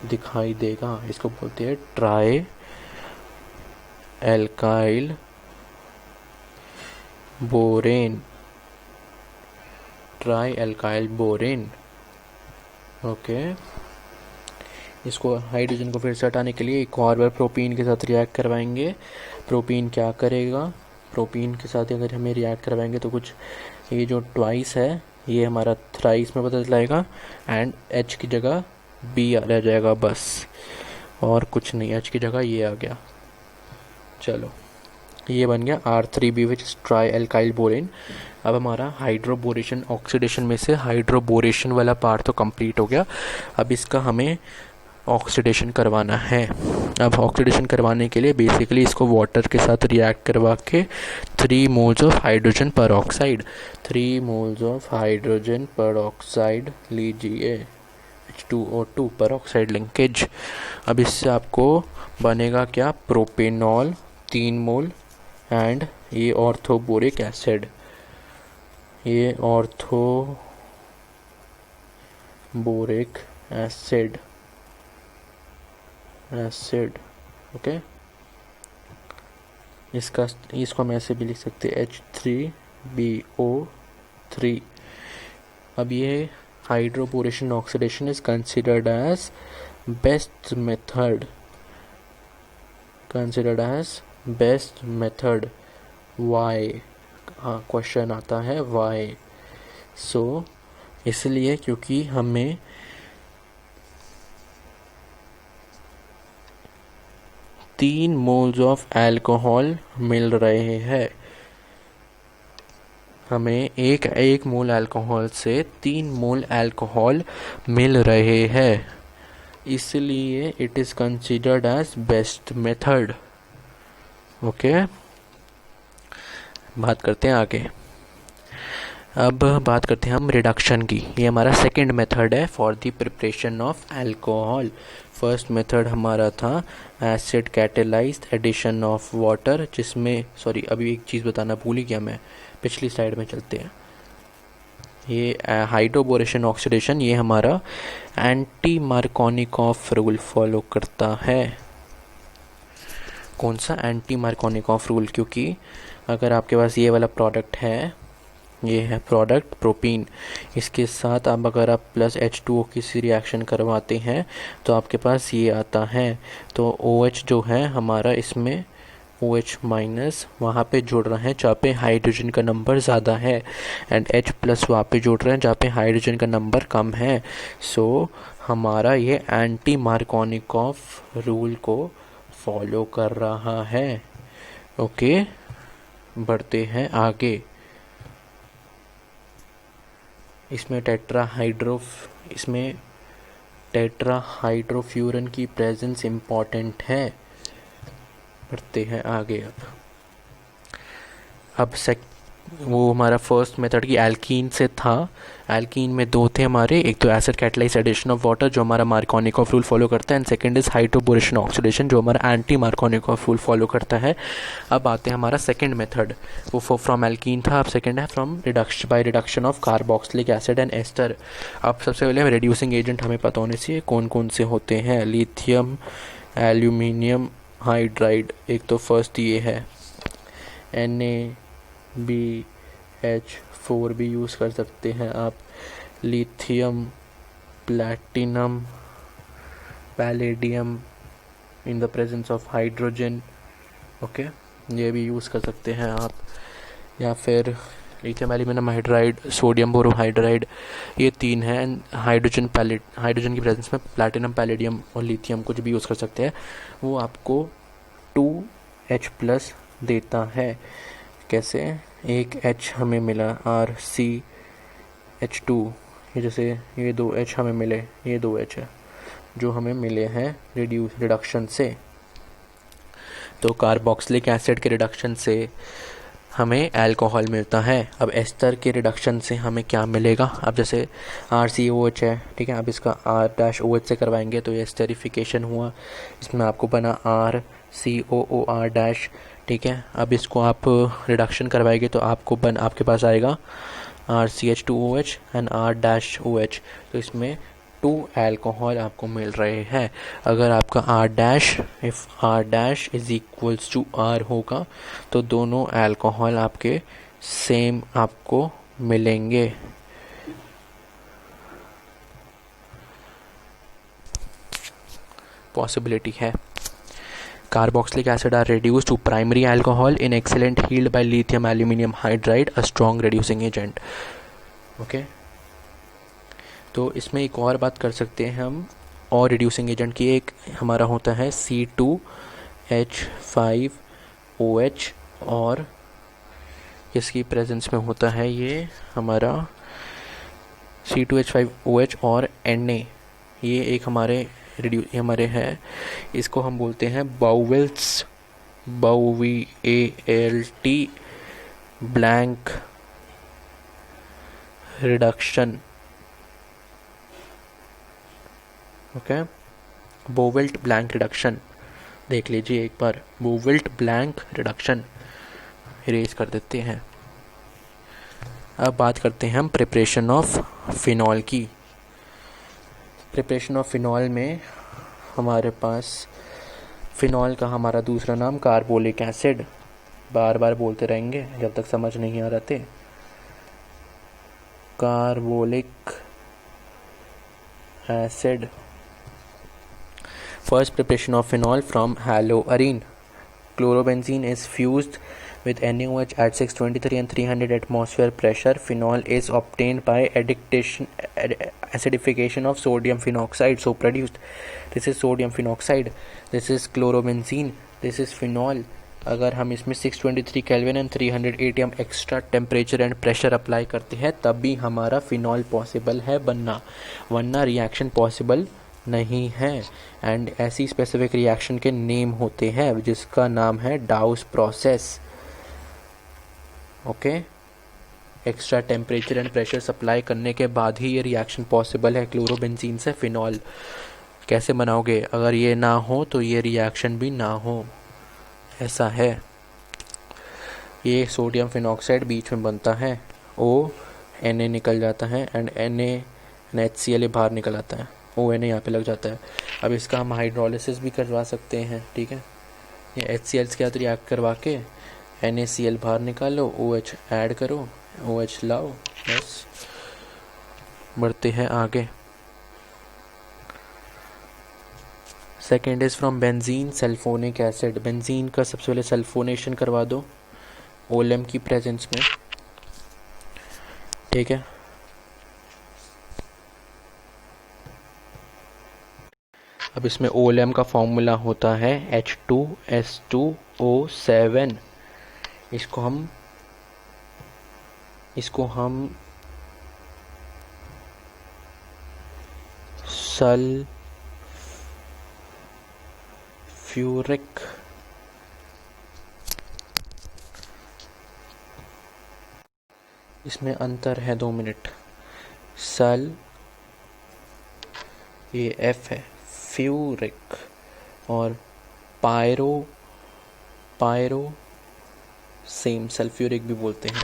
दिखाई देगा। इसको बोलते हैं ट्राई एल्काइल बोरेन। ओके, इसको हाइड्रोजन को फिर से हटाने के लिए एक और बार प्रोपीन के साथ रिएक्ट करवाएंगे। प्रोपीन क्या करेगा? प्रोपीन के साथ अगर हमें रिएक्ट करवाएंगे तो कुछ ये जो ट्वाइस है ये हमारा थ्राइस में बदल जाएगा एंड H की जगह B रह जाएगा बस, और कुछ नहीं। H की जगह ये आ गया। चलो, ये बन गया R3B which is try alkyl borane. अब हमारा हाइड्रोबोरेशन ऑक्सीडेशन में से हाइड्रोबोरेशन वाला पार्ट तो कंप्लीट हो गया। अब इसका हमें ऑक्सीडेशन करवाना है। अब ऑक्सीडेशन करवाने के लिए बेसिकली इसको वाटर के साथ रिएक्ट करवा के 3 मोल्स ऑफ हाइड्रोजन पर ऑक्साइड, 3 मोल्स ऑफ हाइड्रोजन पर ऑक्साइड लीजिए, H2O2 पर ऑक्साइड लिंकेज। अब इससे आपको बनेगा क्या? प्रोपेनॉल 3 मोल एंड ये ऑर्थोबोरिक एसिड, ये ऑर्थोबोरिक एसिड। ओके, इसको हम ऐसे भी लिख सकते हैं H3BO3। अब ये hydroboration oxidation is considered as best method. Why? हाँ, क्वेश्चन आता है वाई। सो इसलिए क्योंकि हमें तीन मोल्स ऑफ अल्कोहल मिल रहे हैं। हमें एक मोल अल्कोहल से 3 मोल अल्कोहल मिल रहे हैं, इसलिए it is considered as best method. Okay, बात करते हैं आगे। अब बात करते हैं हम रिडक्शन की। ये हमारा सेकंड मेथड है for the preparation of alcohol. First method हमारा था acid catalysed addition of water, जिसमें अभी एक चीज़ बताना भूल ही गया मैं, पिछली स्लाइड में चलते हैं। ये हाइड्रोबोरेशन ऑक्सीडेशन, ये हमारा एंटी मार्कोनिकॉफ रूल फॉलो करता है। कौन सा? एंटी मार्कोनिकॉफ रूल, क्योंकि अगर आपके पास ये वाला प्रोडक्ट है, ये है प्रोडक्ट प्रोपीन, इसके साथ आप अगर आप प्लस H2O किसी रिएक्शन करवाते हैं तो आपके पास ये आता है। तो OH जो है हमारा, इसमें OH माइनस वहाँ पे जुड़ रहे हैं जहाँ पे हाइड्रोजन का नंबर ज़्यादा है, एंड H प्लस वहाँ पे जुड़ रहे हैं जहाँ पे हाइड्रोजन का नंबर कम है। सो हमारा ये एंटी मार्कोनिकॉफ रूल को फॉलो कर रहा है। ओके, बढ़ते हैं आगे। इसमें टेट्राहाइड्रोफ्यूरन की प्रेजेंस इम्पॉर्टेंट है। बढ़ते हैं आगे। अब वो हमारा फर्स्ट मेथड की एल्कीन से था। एल्कीन में दो थे हमारे, एक तो acid catalysed addition of water जो हमारा मार्कोनिकॉफ रूल फॉलो करता है, and second is hydroboration oxidation जो हमारा एंटी मार्कोनिकॉफ रूल फॉलो करता है। अब आते हैं हमारा सेकंड मेथड, वो फ्रॉम एल्कीन था। अब सेकंड है from by reduction of carboxylic acid and ester. अब सबसे पहले रिड्यूसिंग एजेंट हमें पता होने चाहिए कौन कौन से होते हैं। लिथियम एल्यूमिनियम हाइड्राइड, एक तो फर्स्ट ये है NaBH4 भी यूज़ कर सकते हैं आप। Lithium, platinum, palladium in the presence of hydrogen, okay, ये भी यूज़ कर सकते हैं आप। या फिर lithium aluminium hydride, sodium borohydride, ये तीन हैं। हाइड्रोजन की प्रेजेंस में प्लैटिनम, पैलेडियम और लिथियम कुछ भी यूज़ कर सकते हैं। वो आपको 2H+ देता है। कैसे? एक H हमें मिला RCH2, ये जैसे ये 2H हमें मिले, ये 2H है जो हमें मिले हैं रिडक्शन से। तो कार्बोक्सिलिक एसिड के रिडक्शन से हमें अल्कोहल मिलता है। अब एस्टर के रिडक्शन से हमें क्या मिलेगा? अब जैसे RCOH है, ठीक है, अब इसका R-OH से करवाएंगे तो ये एस्टरिफिकेशन हुआ, इसमें आपको बना RCOOR-, ठीक है। अब इसको आप रिडक्शन करवाएंगे तो आपके पास आएगा RCH2OH एंड R-OH, तो इसमें 2 अल्कोहल आपको मिल रहे हैं। अगर आपका if R- is equals to R होगा तो दोनों अल्कोहल आपके सेम आपको मिलेंगे। पॉसिबिलिटी है। Carboxylic acid are reduced to primary alcohol in excellent yield by lithium aluminum hydride, a strong reducing agent. Okay, तो इसमें एक और बात कर सकते हैं हम और रिड्यूसिंग एजेंट की। एक हमारा होता है C2H5OH, और इसकी प्रेजेंस में होता है ये हमारा C2H5OH और Na। ये एक हमारे हैं, इसको हम बोलते हैं Bouveault Blanc reduction. Okay, Bouveault Blanc reduction देख लीजिए एक बार, बोवेल्ट ब्लैंक रिडक्शन इरेज कर देते हैं। अब बात करते हैं हम प्रिपरेशन ऑफ फिनॉल की। प्रिपरेशन ऑफ फिनॉल में हमारे पास फिनॉल का हमारा दूसरा नाम कार्बोलिक एसिड, बार बार बोलते रहेंगे जब तक समझ नहीं आ रहा थे। Carbolic acid. First preparation of phenol from haloarene. Chlorobenzene is fused with NaOH at 623 and 300 atmosphere pressure. Phenol is obtained by acidification of sodium phenoxide, so produced. This is sodium phenoxide, this is chlorobenzene, this is phenol. अगर हम इसमें 623 kelvin and 300 ATM extra temperature and pressure apply करते हैं तब भी हमारा phenol possible है बनना, वरना रिएक्शन पॉसिबल नहीं है। एंड ऐसी स्पेसिफिक रिएक्शन के नेम होते हैं जिसका नाम है डाउस process. Okay, extra temperature and pressure supply करने के बाद ही ये रिएक्शन पॉसिबल है क्लोरोबेंजीन से फिनॉल। कैसे बनाओगे? अगर ये ना हो तो ये रिएक्शन भी ना हो, ऐसा है। ये सोडियम फिनॉक्साइड बीच में बनता है, ओ Na निकल जाता है एंड NaHCl बाहर निकल आता है, ONa यहाँ पे लग जाता है। अब इसका हम हाइड्रोलिसिस भी करवा सकते हैं, ठीक है। ये HCl के साथ रिएक्ट करवा के NaCl बाहर निकालो, OH ऐड करो, OH लाओ, बस। बढ़ते हैं आगे। Second is from benzene sulphonic acid. Benzene का सबसे पहले सल्फोनेशन करवा दो ओलेम की प्रेजेंस में, ठीक है। अब इसमें ओलेम का फॉर्मूला होता है H2S2O7। इसको हम सल्फ्यूरिक इसमें अंतर है 2 मिनट। ये F है, फ्यूरिक, और पायरो सेम सल्फ्यूरिक भी बोलते हैं।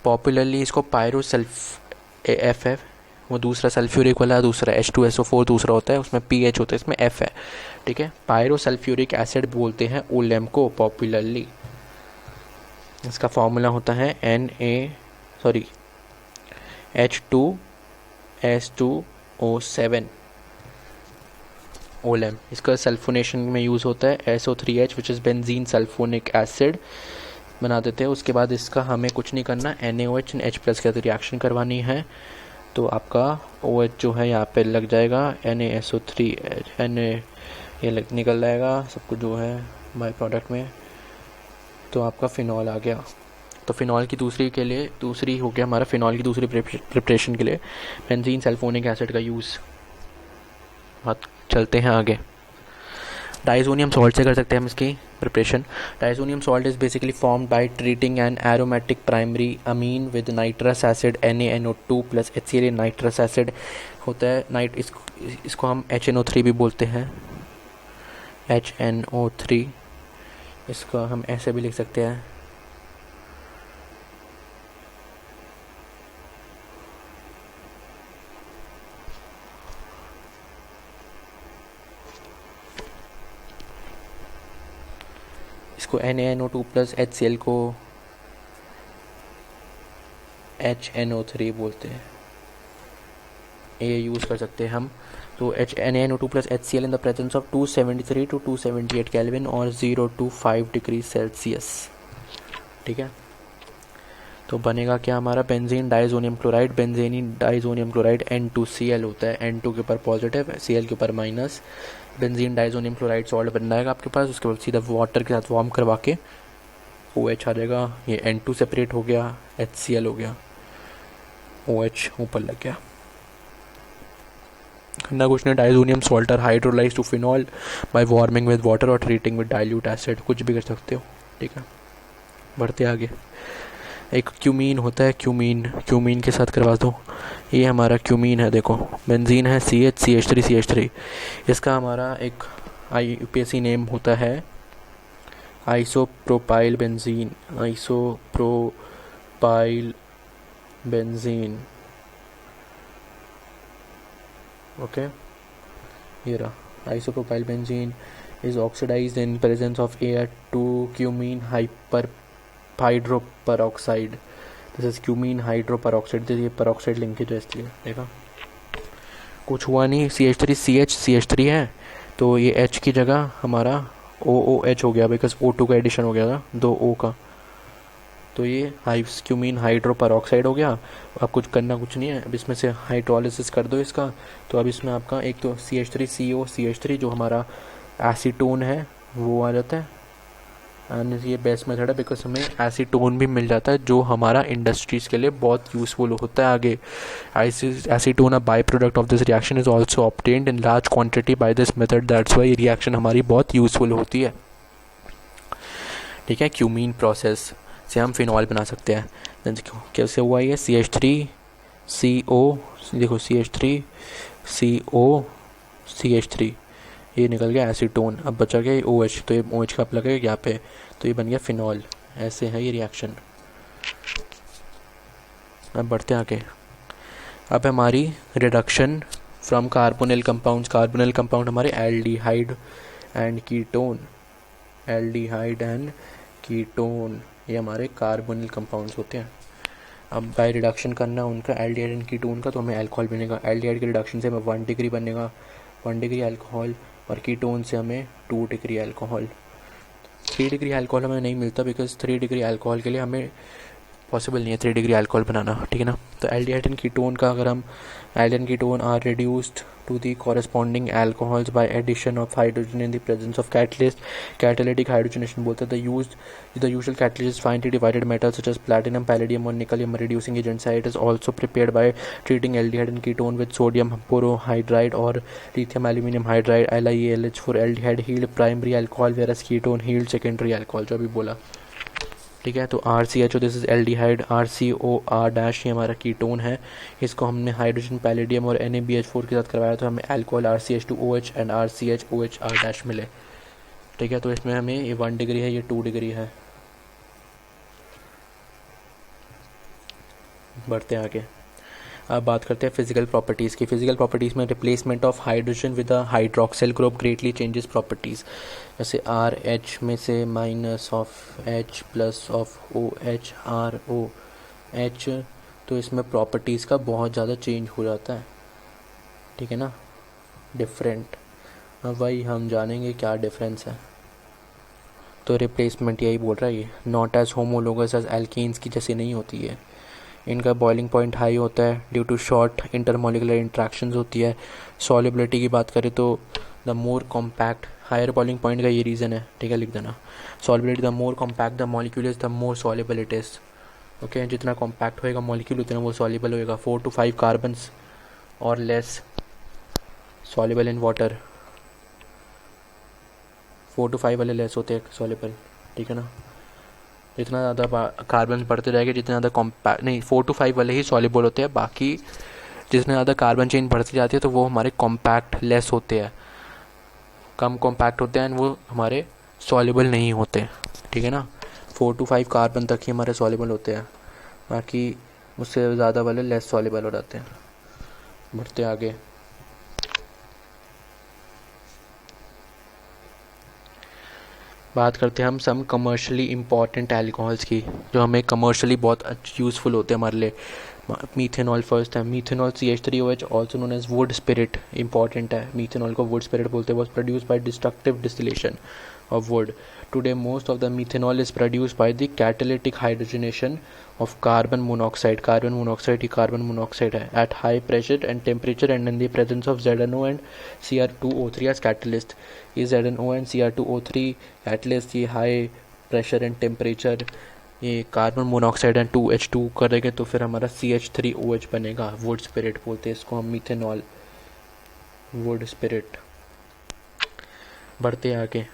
पॉपुलरली इसको पायरो F है, वो दूसरा सल्फ्यूरिक वाला, दूसरा H2SO4 दूसरा होता है, उसमें PH होता है, इसमें F है, ठीक है। पायरो सल्फ्यूरिक एसिड बोलते हैं ओलेम को पॉपुलरली। इसका फॉर्मूला होता है H2S2O7 ओलेम। इसका सल्फोनेशन में यूज़ होता है SO3H which is benzene sulphonic acid बना देते हैं। उसके बाद इसका हमें कुछ नहीं करना, NaOH H+ के साथ रिएक्शन करवानी है, तो आपका OH जो है यहाँ पे लग जाएगा, NaSO3H ये निकल जाएगा सब कुछ जो है बाई प्रोडक्ट में, तो आपका फिनॉल आ गया। तो फिनॉल की दूसरी हो गया हमारा फिनॉल की दूसरी प्रिपरेशन के लिए बेंजीन सल्फोनिक एसिड का यूज़। बात चलते हैं आगे। डाइजोनियम सॉल्ट से कर सकते हैं हम इसकी preparation. Diazonium salt is basically formed by treating an aromatic primary amine with nitrous acid NaNO2 plus HCl। Nitrous acid होता है इसको हम HNO3 भी बोलते हैं, HNO3। इसको हम ऐसे भी लिख सकते हैं, इसको NaNO2 प्लस HCl को HNO3 बोलते हैं, ये यूज़ कर सकते हैं हम। तो NaNO2 plus HCl in the presence of 273 to 278 kelvin और 0 to 5 डिग्री सेल्सियस, ठीक है। तो बनेगा क्या हमारा benzene diazonium chloride. Benzene diazonium chloride N2Cl होता है, N2 के ऊपर पॉजिटिव, Cl के ऊपर minus. Benzene diazonium chloride salt बन जाएगा आपके पास। उसके बाद सीधा वाटर के साथ वार्म करवा के OH आ जाएगा, ये N2 सेपरेट हो गया, HCl हो गया, OH ऊपर लग गया। ना कुछ नहीं, diazonium salt are hydrolysed to phenol by warming with water और ट्रीटिंग विद डाइल्यूट एसिड, कुछ भी कर सकते हो, ठीक है। बढ़ते आगे। एक क्यूमीन होता है, क्यूमीन के साथ करवा दो। ये हमारा क्यूमीन है, देखो बेंजीन है CH3CH3। इसका हमारा एक IUPAC नेम होता है आइसोप्रोपाइल बेंजीन, ओके। ये रहा isopropyl benzene is oxidised in presence of air to cumene hydroperoxide. This is cumene hydroperoxide, ये पेरोक्साइड लिंकेज है इसलिए, देखा कुछ हुआ नहीं। CH3 है, तो ये H की जगह हमारा OOH हो गया, बिकॉज O2 का एडिशन हो गया था 2 O का, तो ये क्यूमीन हाइड्रोपेरोक्साइड हो गया। अब कुछ करना कुछ नहीं है, अब इसमें से हाइड्रोलिसिस कर दो इसका। तो अब इसमें आपका एक तो CH3CO जो हमारा एसीटोन है वो आ जाता है, एंड ये बेस्ट मेथड है बिकॉज हमें एसीटोन भी मिल जाता है जो हमारा इंडस्ट्रीज़ के लिए बहुत यूज़फुल होता है आगे। Acetone a by product of this reaction is also obtained in large quantity by this method, that's why reaction हमारी बहुत यूज़फुल होती है, ठीक है। क्यूमीन प्रोसेस से हम फिनॉल बना सकते हैं। कैसे हुआ ये CH3CO, देखो CH3COCH3, ये निकल गया एसीटोन। अब बचा गया OH, तो ये OH का लगेगा यहाँ पे, तो ये बन गया फिनॉल। ऐसे है ये रिएक्शन। अब बढ़ते हैं आगे। अब हमारी reduction from carbonyl compounds. Carbonyl compound हमारे एल्डिहाइड एंड कीटोन, ये हमारे कार्बोनिल कंपाउंड्स होते हैं। अब बाय रिडक्शन करना उनका एल्डिहाइड एंड कीटोन का, तो हमें अल्कोहल बनेगा। एल्डिहाइड के रिडक्शन से हमें 1 डिग्री बनेगा, 1 डिग्री अल्कोहल, और कीटोन से हमें 2 डिग्री अल्कोहल। 3 डिग्री अल्कोहल हमें नहीं मिलता, बिकॉज 3 डिग्री अल्कोहल के लिए हमें पॉसिबल नहीं है 3 डिग्री अल्कोहल बनाना, ठीक है ना। तो एल्डिहाइड एंड कीटोन का अगर हम, aldehyde and ketone are reduced to the corresponding alcohols by addition of hydrogen in the presence of catalyst. Catalytic hydrogenation बोलते हैं the usual catalyst finely divided metals such as platinum, palladium और nickel reducing agents. It is also prepared by treating aldehyde and ketone with sodium borohydride or lithium aluminum hydride, LiAlH for aldehyde yield primary alcohol, whereas ketone yield secondary alcohol, जो अभी बोला, ठीक है। तो RCHO, this is aldehyde, RCOR- ये हमारा ketone है। इसको हमने हाइड्रोजन, पैलेडियम और NaBH4 के साथ करवाया, तो हमें अल्कोहल RCH2OH एंड RCHOHR- मिले, ठीक है। तो इसमें हमें ये 1 डिग्री है, ये 2 डिग्री है। बढ़ते हैं आगे। अब बात करते हैं फिजिकल प्रॉपर्टीज़ की। फिजिकल प्रॉपर्टीज़ में replacement of hydrogen with a hydroxyl group greatly changes properties. जैसे RH में से minus of H plus of OH ROH, तो इसमें प्रॉपर्टीज़ का बहुत ज़्यादा चेंज हो जाता है, ठीक है ना, डिफरेंट। अब वही हम जानेंगे क्या डिफरेंस है। तो रिप्लेसमेंट यही बोल रहा है, ये not as homologous as alkenes की जैसे नहीं होती है। इनका बॉइलिंग पॉइंट हाई होता है due to short intermolecular interactions होती है। सॉल्युबिलिटी की बात करें तो the more compact, higher boiling point का ये रीज़न है, ठीक है, लिख देना। Solubility, the more compact the molecule is the more soluble it is, okay. जितना कॉम्पैक्ट होएगा मॉलिक्यूल उतना वो सॉल्युबल होएगा। 4 to 5 कार्बन्स और less soluble in water, 4 to 5 वाले लेस होते हैं सॉल्युबल, ठीक है ना। जितना ज़्यादा कार्बन बढ़ते जाएंगे, जितना ज़्यादा कॉम्पैक्ट, नहीं 4 to 5 वाले ही सॉल्युबल होते हैं, बाकी जितने ज़्यादा कार्बन चेन बढ़ती जाती है तो वो हमारे कॉम्पैक्ट लेस होते हैं, कम कॉम्पैक्ट होते हैं, वो हमारे सॉल्युबल नहीं होते, ठीक है ना। 4 to 5 कार्बन तक ही हमारे सॉल्युबल होते हैं, बाकी उससे ज़्यादा वाले लेस सॉल्युबल हो जाते हैं। बढ़ते आगे। बात करते हैं हम सम कमर्शियली इम्पॉर्टेंट अल्कोहल्स की, जो हमें कमर्शियली बहुत यूज़फुल होते हैं हमारे लिए। मीथेनॉल फर्स्ट है। Methanol CH3OH also known as wood spirit, important है। मीथेनॉल को वुड स्पिरिट बोलते हैं। Was produce by destructive distillation of wood. Today, most of the methanol is produced by the catalytic hydrogenation of carbon monoxide. Carbon monoxide he carbon monoxide है at high pressure and temperature and in the presence of ZNO and Cr2O3 as catalyst. ये ZNO and Cr2O3 catalyst ये high pressure and temperature ये carbon monoxide and 2H2 करेंगे तो फिर हमारा CH3OH बनेगा। Would spirit बोलते हैं इसको हम, मीथेनॉल, वुड स्पिरिट। बढ़ते आगे।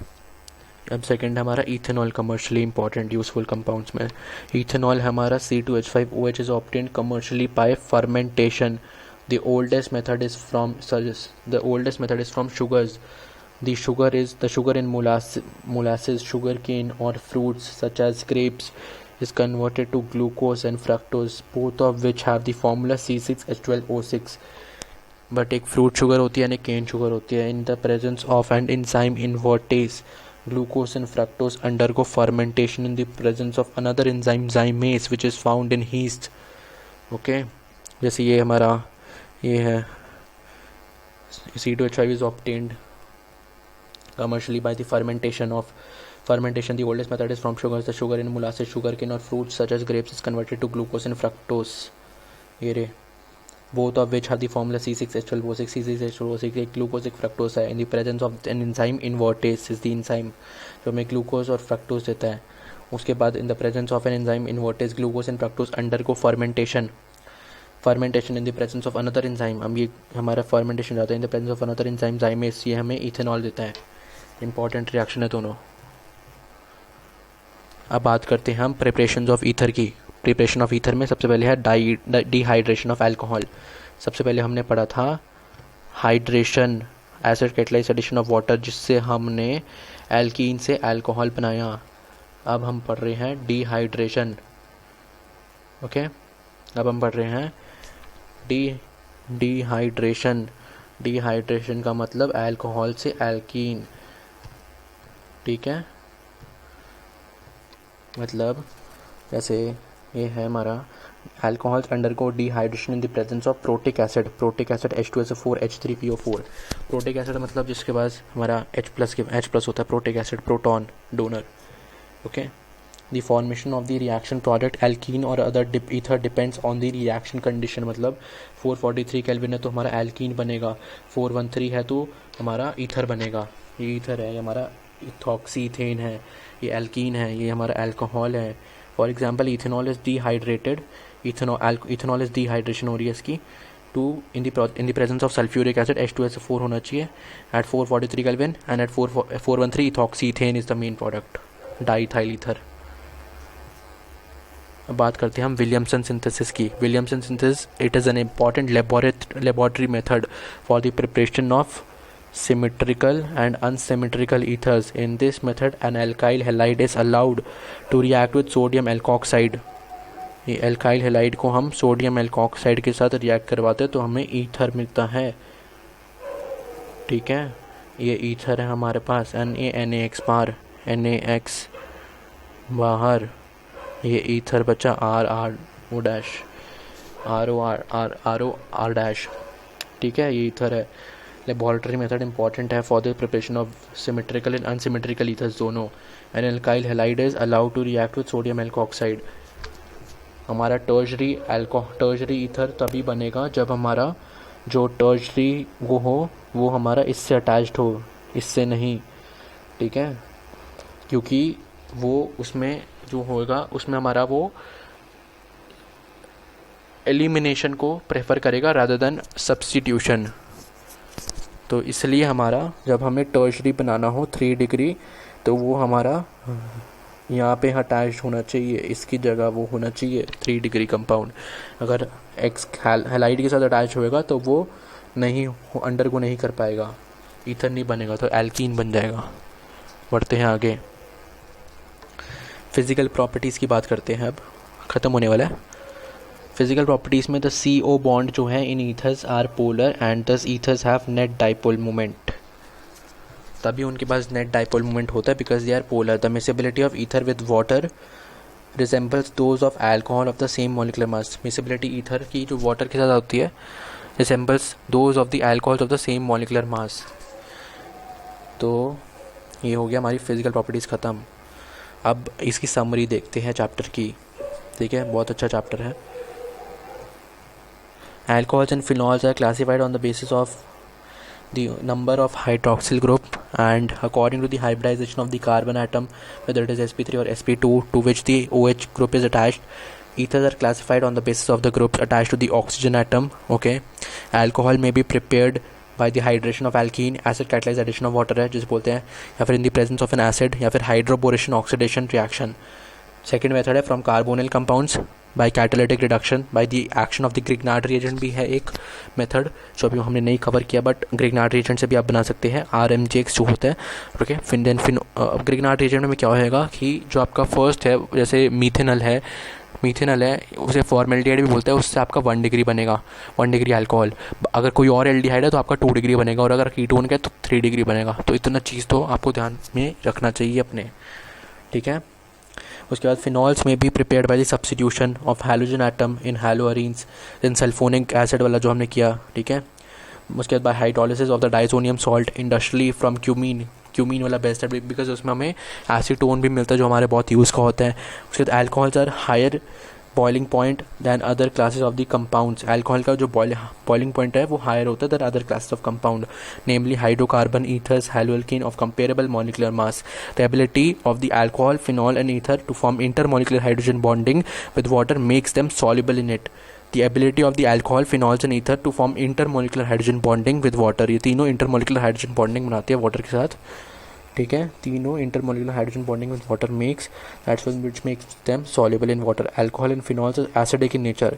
अब सेकंड हमारा ethanol, commercially important useful compounds में। इथेनॉल हमारा C2H5OH is obtained commercially bye fermentation. The oldest method is from sugars. The sugar in molasses, sugarcane or fruits such as grapes is converted to glucose and fructose, both of which have the formula C6H12O6. But एक fruit sugar होती है, एक cane sugar होती है। इन the presence of and enzyme invertase, glucose and fructose undergo fermentation in the presence of another enzyme zymase which is found in yeast, okay। जैसे ये हमारा ये है C2H5 is obtained commercially by the fermentation. The oldest method is from sugars. The sugar in molasses, sugarcane or fruits such as grapes is converted to glucose and fructose, ये रे, both of which have the formula C6H12O6. C6H12O6 एक glucose एक fructose है। in the presence of an enzyme invertase is the enzyme जो हमें glucose और fructose देता है। उसके बाद in the presence of an enzyme invertase, glucose and fructose undergo fermentation in the presence of another enzyme। हम ये हमारा fermentation जाता है in the presence of another enzyme zymase, ये हमें इथेनॉल देता है। इंपॉर्टेंट रिएक्शन है दोनों। अब बात करते हैं हम प्रिपरेशन ऑफ ईथर की। प्रिपरेशन ऑफ ईथर में सबसे पहले है डिहाइड्रेशन ऑफ अल्कोहल। सबसे पहले हमने पढ़ा था hydration, acid catalyse addition of water, जिससे हमने एल्कीन से अल्कोहल बनाया। अब हम पढ़ रहे हैं डिहाइड्रेशन। ओके, अब हम पढ़ रहे हैं डिहाइड्रेशन। डिहाइड्रेशन का मतलब अल्कोहल से एल्कीन, ठीक है। मतलब जैसे ये है हमारा alcohols undergo dehydration in the presence of protic acid H2SO4 H3PO4। Protic acid मतलब जिसके पास हमारा H+ होता है, protic acid proton donor. Okay, the formation of the reaction product alkene or other ether depends on the reaction condition। मतलब 443 kelvin है तो हमारा alkene बनेगा, 413 है तो हमारा ईथर बनेगा। ये ईथर है, ये हमारा इथॉक्सीथेन है, ये एल्कीन है, ये हमारा अल्कोहल है। For example ethanol is dehydrated, ethanol is dehydration हो रही है इसकी to in the presence of sulphuric acid H2SO4 होना चाहिए at 443 kelvin and at 413 ethoxyethane is the main product, diethyl ether. अब बात करते हैं हम विलियमसन सिंथेसिस की। Williamson synthesis it is an important laboratory method for the preparation of symmetrical and unsymmetrical ethers। In this method an alkyl halide is allowed to react with sodium alkoxide। ये alkyl halide को हम sodium alkoxide के साथ react करवाते हैं तो हमें ether मिलता है, ठीक है। ये ईथर है हमारे पास, NaNaX बार, NaX बाहर, ये ईथर बचा RO डैश, RO डैश, ठीक है। ये ईथर है। लेबोरेटरी मेथड इंपॉर्टेंट है for the preparation of symmetrical and unsymmetrical ethers दोनों। An alkyl halide is allowed to react with sodium alkoxide. हमारा टर्शरी ईथर तभी बनेगा जब हमारा जो टर्शरी वो हो वो हमारा इससे अटैच्ड हो, इससे नहीं, ठीक है, क्योंकि वो उसमें जो होगा उसमें हमारा वो एलिमिनेशन को प्रेफर करेगा रादर देन सब्स्टिट्यूशन। तो इसलिए हमारा जब हमें टर्शरी बनाना हो 3 डिग्री तो वो हमारा यहाँ पे अटैच होना चाहिए, इसकी जगह वो होना चाहिए 3 डिग्री कंपाउंड। अगर एक्स हैलाइड के साथ अटैच होएगा तो वो नहीं अंडर को नहीं कर पाएगा, ईथर नहीं बनेगा, तो एल्कीन बन जाएगा। बढ़ते हैं आगे, फिजिकल प्रॉपर्टीज़ की बात करते हैं। अब ख़त्म होने वाला है। फिजिकल प्रॉपर्टीज़ में द CO बॉन्ड जो है in ethers are polar and thus ethers have net dipole moment. तभी उनके पास नेट डाइपोल मोमेंट होता है because they are polar. The miscibility of ether with water resembles those of alcohol of the same molecular mass. Miscibility ether की जो water के साथ होती है resembles those of the alcohols of the same molecular mass. तो ये हो गया हमारी फिजिकल प्रॉपर्टीज़ ख़त्म। अब इसकी समरी देखते हैं चैप्टर की, ठीक है, बहुत अच्छा चैप्टर है। Alcohols and phenols are classified on the basis of the number of hydroxyl group and according to the hybridization of the carbon atom, whether it is sp3 or sp2 to which the OH group is attached. Ethers are classified on the basis of the groups attached to the oxygen atom. Okay, alcohol may be prepared by the hydration of alkene, acid catalyzed addition of water है जिसे बोलते हैं, या फिर in the presence of an acid, या फिर hydroboration oxidation reaction। Second method है from carbonyl compounds by catalytic reduction by the action of the Grignard reagent भी है एक मेथड जो अभी हमने नहीं कवर किया, बट ग्रिग्नार्ड रिएजेंट से भी आप बना सकते हैं RMJX जो होता है। ओके, फिर ग्रिग्नार्ड रिएजेंट में क्या होएगा कि जो आपका फर्स्ट है, जैसे मीथेनल है उसे फॉर्मेल्डिहाइड भी बोलते हैं, उससे आपका 1 डिग्री बनेगा, 1 डिग्री अल्कोहल। अगर कोई और एल्डिहाइड है तो आपका 2 डिग्री बनेगा, और अगर कीटोन का है तो 3 डिग्री बनेगा। तो इतना चीज़ तो आपको ध्यान में रखना चाहिए अपने, ठीक है। उसके बाद फिनॉल्स में भी prepared by the substitution of halogen atom in haloarenes in sulphonic acid वाला जो हमने किया, ठीक है। उसके बाद by hydrolysis of the diazonium salt industrially from cumene वाला बेस्ट है बिकॉज उसमें हमें एसीटोन भी मिलता है जो हमारे बहुत यूज़ का होता है। उसके बाद alcohols are higher boiling point than other classes of the compounds. Alcohol का जो बॉइलिंग पॉइंट है वो हायर होता है than other classes of compound, namely hydrocarbon, ethers, haloalkene of comparable molecular mass. The ability of the alcohol, phenol and ether to form intermolecular hydrogen bonding with water makes them soluble in it. The ability of the alcohol, phenols and ether to form intermolecular hydrogen bonding with water, ये तीनों intermolecular hydrogen bonding बनाती है water के साथ। ठीक है, तीनों intermolecular hydrogen bonding with water makes that's which makes them soluble in water. Alcohol and phenols acidic in nature.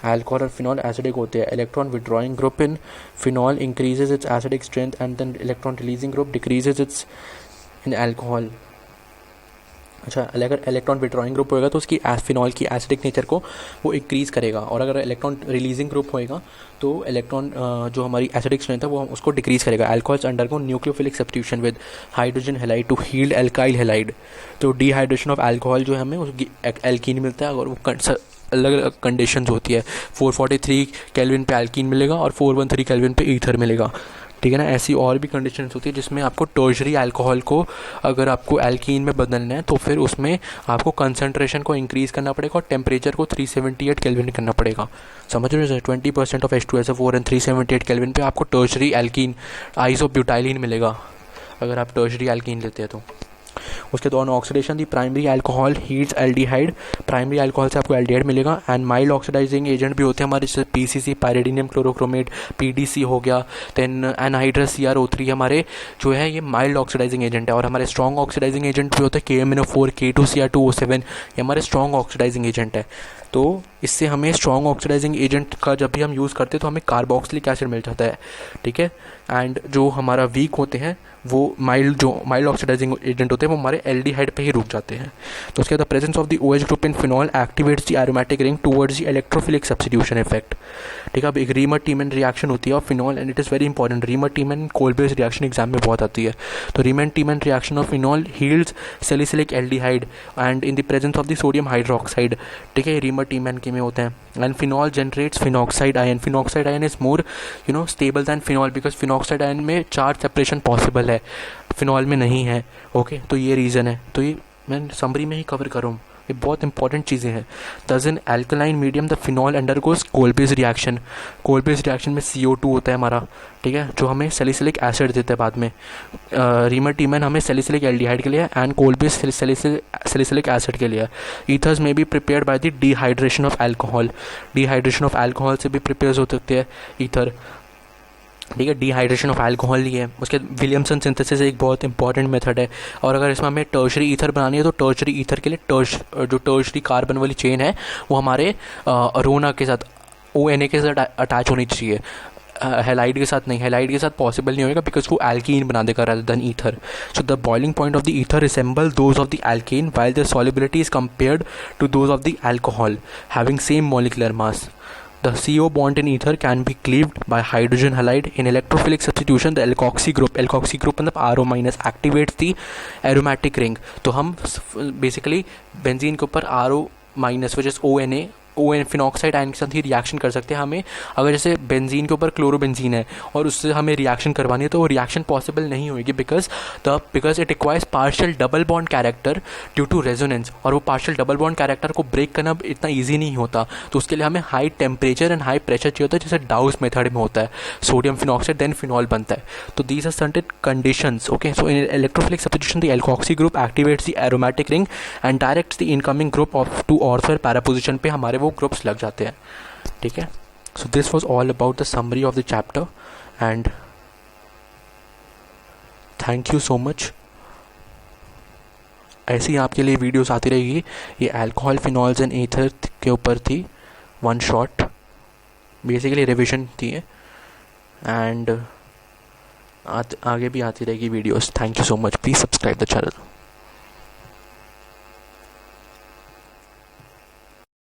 Alcohol और फिनॉल एसिडिक होते हैं. Electron withdrawing group in phenol increases its acidic strength and then electron releasing group decreases its in alcohol. अच्छा, अगर electron withdrawing group होएगा तो उसकी phenol की acidic nature को वो इंक्रीज़ करेगा, और अगर इलेक्ट्रॉन रिलीजिंग ग्रुप होएगा तो इलेक्ट्रॉन जो हमारी एसिडिक स्ट्रेंथ है वो उसको डिक्रीज़ करेगा. Alcohols undergo nucleophilic substitution with hydrogen halide to yield alkyl halide. तो डिहाइड्रेशन ऑफ अल्कोहल जो है हमें उसकी एल्कीन मिलता है, और वो अलग अलग कंडीशंस होती है. 443 केल्विन पे एल्कीन मिलेगा और 413 केल्विन पे ईथर मिलेगा. ठीक है ना. ऐसी और भी कंडीशंस होती है जिसमें आपको टर्शरी अल्कोहल को अगर आपको एल्कीन में बदलना है तो फिर उसमें आपको कंसंट्रेशन को इंक्रीज़ करना पड़ेगा और टेम्परेचर को 378 केल्विन करना पड़ेगा. समझ रहे हो. 20% ऑफ H2SO4 एंड 378 केल्विन पे आपको टर्शरी एल्कीन आइसोब्यूटाइलिन मिलेगा अगर आप टर्शरी एल्कीन लेते हैं तो. उसके बाद oxidation the primary alcohol heats aldehyde. Primary alcohol से आपको एल्डिहाइड मिलेगा. एंड माइल्ड ऑक्सीडाइजिंग एजेंट भी होते हैं हमारे, जैसे पीसीसी पायरिडिनियम क्लोरोक्रोमेट पीडीसी हो गया. देन एनहाइड्रस CrO3 हमारे जो है ये माइल्ड ऑक्सीडाइजिंग एजेंट है. और हमारे स्ट्रॉन्ग ऑक्सीडाइजिंग एजेंट भी होते हैं KMnO4 K2Cr2O7, ये हमारे स्ट्रॉन्ग ऑक्सीडाइजिंग एजेंट है. तो इससे हमें स्ट्रॉन्ग ऑक्सीडाइजिंग एजेंट का जब भी हम यूज़ करते हैं तो हमें कार्बोक्सिलिक एसिड मिल जाता है. ठीक है. एंड जो हमारा वीक होते हैं वो माइल्ड ऑक्सीडाइजिंग एजेंट होते हैं वो हमारे एल्डिहाइड पे ही रुक जाते हैं. तो उसके बाद presence of the OH group in phenol activates the aromatic ring towards the electrophilic substitution effect. ठीक है. अब एक रीमर-टीमन रिएक्शन होती है of phenol and it is very important. Reimer Tiemann Kolbe's reaction exam में बहुत आती है. तो Reimer Tiemann reaction of phenol yields salicylic aldehyde and in the presence of the sodium hydroxide. ठीक है. रीमर-टीमन के में होते हैं. And phenol generates phenoxide ion. Phenoxide ion is more stable then phenol because phenoxide ion में charge separation possible है, phenol में नहीं है. ओके. तो ये रीज़न है. तो ये मैं समरी में ही कवर करूँ, ये बहुत इंपॉर्टेंट चीज़ें हैं. Thus in alkaline medium the phenol undergoes Kolbe's reaction. Kolbe's reaction में CO2 होता है हमारा. ठीक है. जो हमें सैलिसिलिक एसिड देता है बाद में. रीमर-टीमन हमें सैलिसिलिक एल्डिहाइड के लिए and Kolbe's salicylic acid के लिए. ईथर्स में भी prepared by the dehydration of alcohol. Dehydration of alcohol से भी प्रिपेयर हो सकते हैं ईथर. ठीक है. डिहाइड्रेशन ऑफ अल्कोहल ही है. उसके विलियमसन सिंथेसिस एक बहुत इंपॉर्टेंट मेथड है. और अगर इसमें हमें टर्शरी ईथर बनानी है तो टर्शरी ईथर के लिए जो टर्शरी कार्बन वाली चेन है वो हमारे अरोना के साथ ONA के साथ अटैच होनी चाहिए. हेलाइड के साथ नहीं. हेलाइड के साथ पॉसिबल नहीं होगा बिकॉज वो एल्कीन बना देगा rather than ether. So the boiling point of the ether resemble those of the alkene while their solubility is compared to those of the alcohol having same molecular mass. The CO bond in ether can be cleaved by hydrogen halide. In electrophilic substitution, the alkoxy group मतलब RO minus activates the aromatic ring. तो हम basically benzene के ऊपर RO minus which is ONA phenoxide ion के साथ ही reaction कर सकते हैं. हमें अगर जैसे बेंजीन के ऊपर क्लोरोबेंजीन है और उससे हमें रिएक्शन करवानी है तो वो रिएक्शन पॉसिबल नहीं होगी because it requires partial double bond character due to resonance. और वो पार्शियल डबल बॉन्ड कैरेक्टर को ब्रेक करना इतना ईजी नहीं होता. तो उसके लिए हमें high temperature and high pressure चाहिए होता है जैसे डाउस मेथड में होता है. सोडियम फिनॉक्साइड देन फिनॉल बनता है. तो these are certain conditions. Okay. So in electrophilic substitution the alkoxy group activates the aromatic ring and directs the incoming group of to ortho para position पे हमारे वो groups लग जाते हैं. ठीक है. So this was all about the summary of the chapter and thank you so much. ऐसे ही आपके लिए वीडियोस आती रहेगी. ये अल्कोहल फिनॉल्स एंड ईथर के ऊपर थी, वन शॉट बेसिकली रिविजन थी एंड आगे भी आती रहेगी videos. Thank you so much. Please subscribe the channel.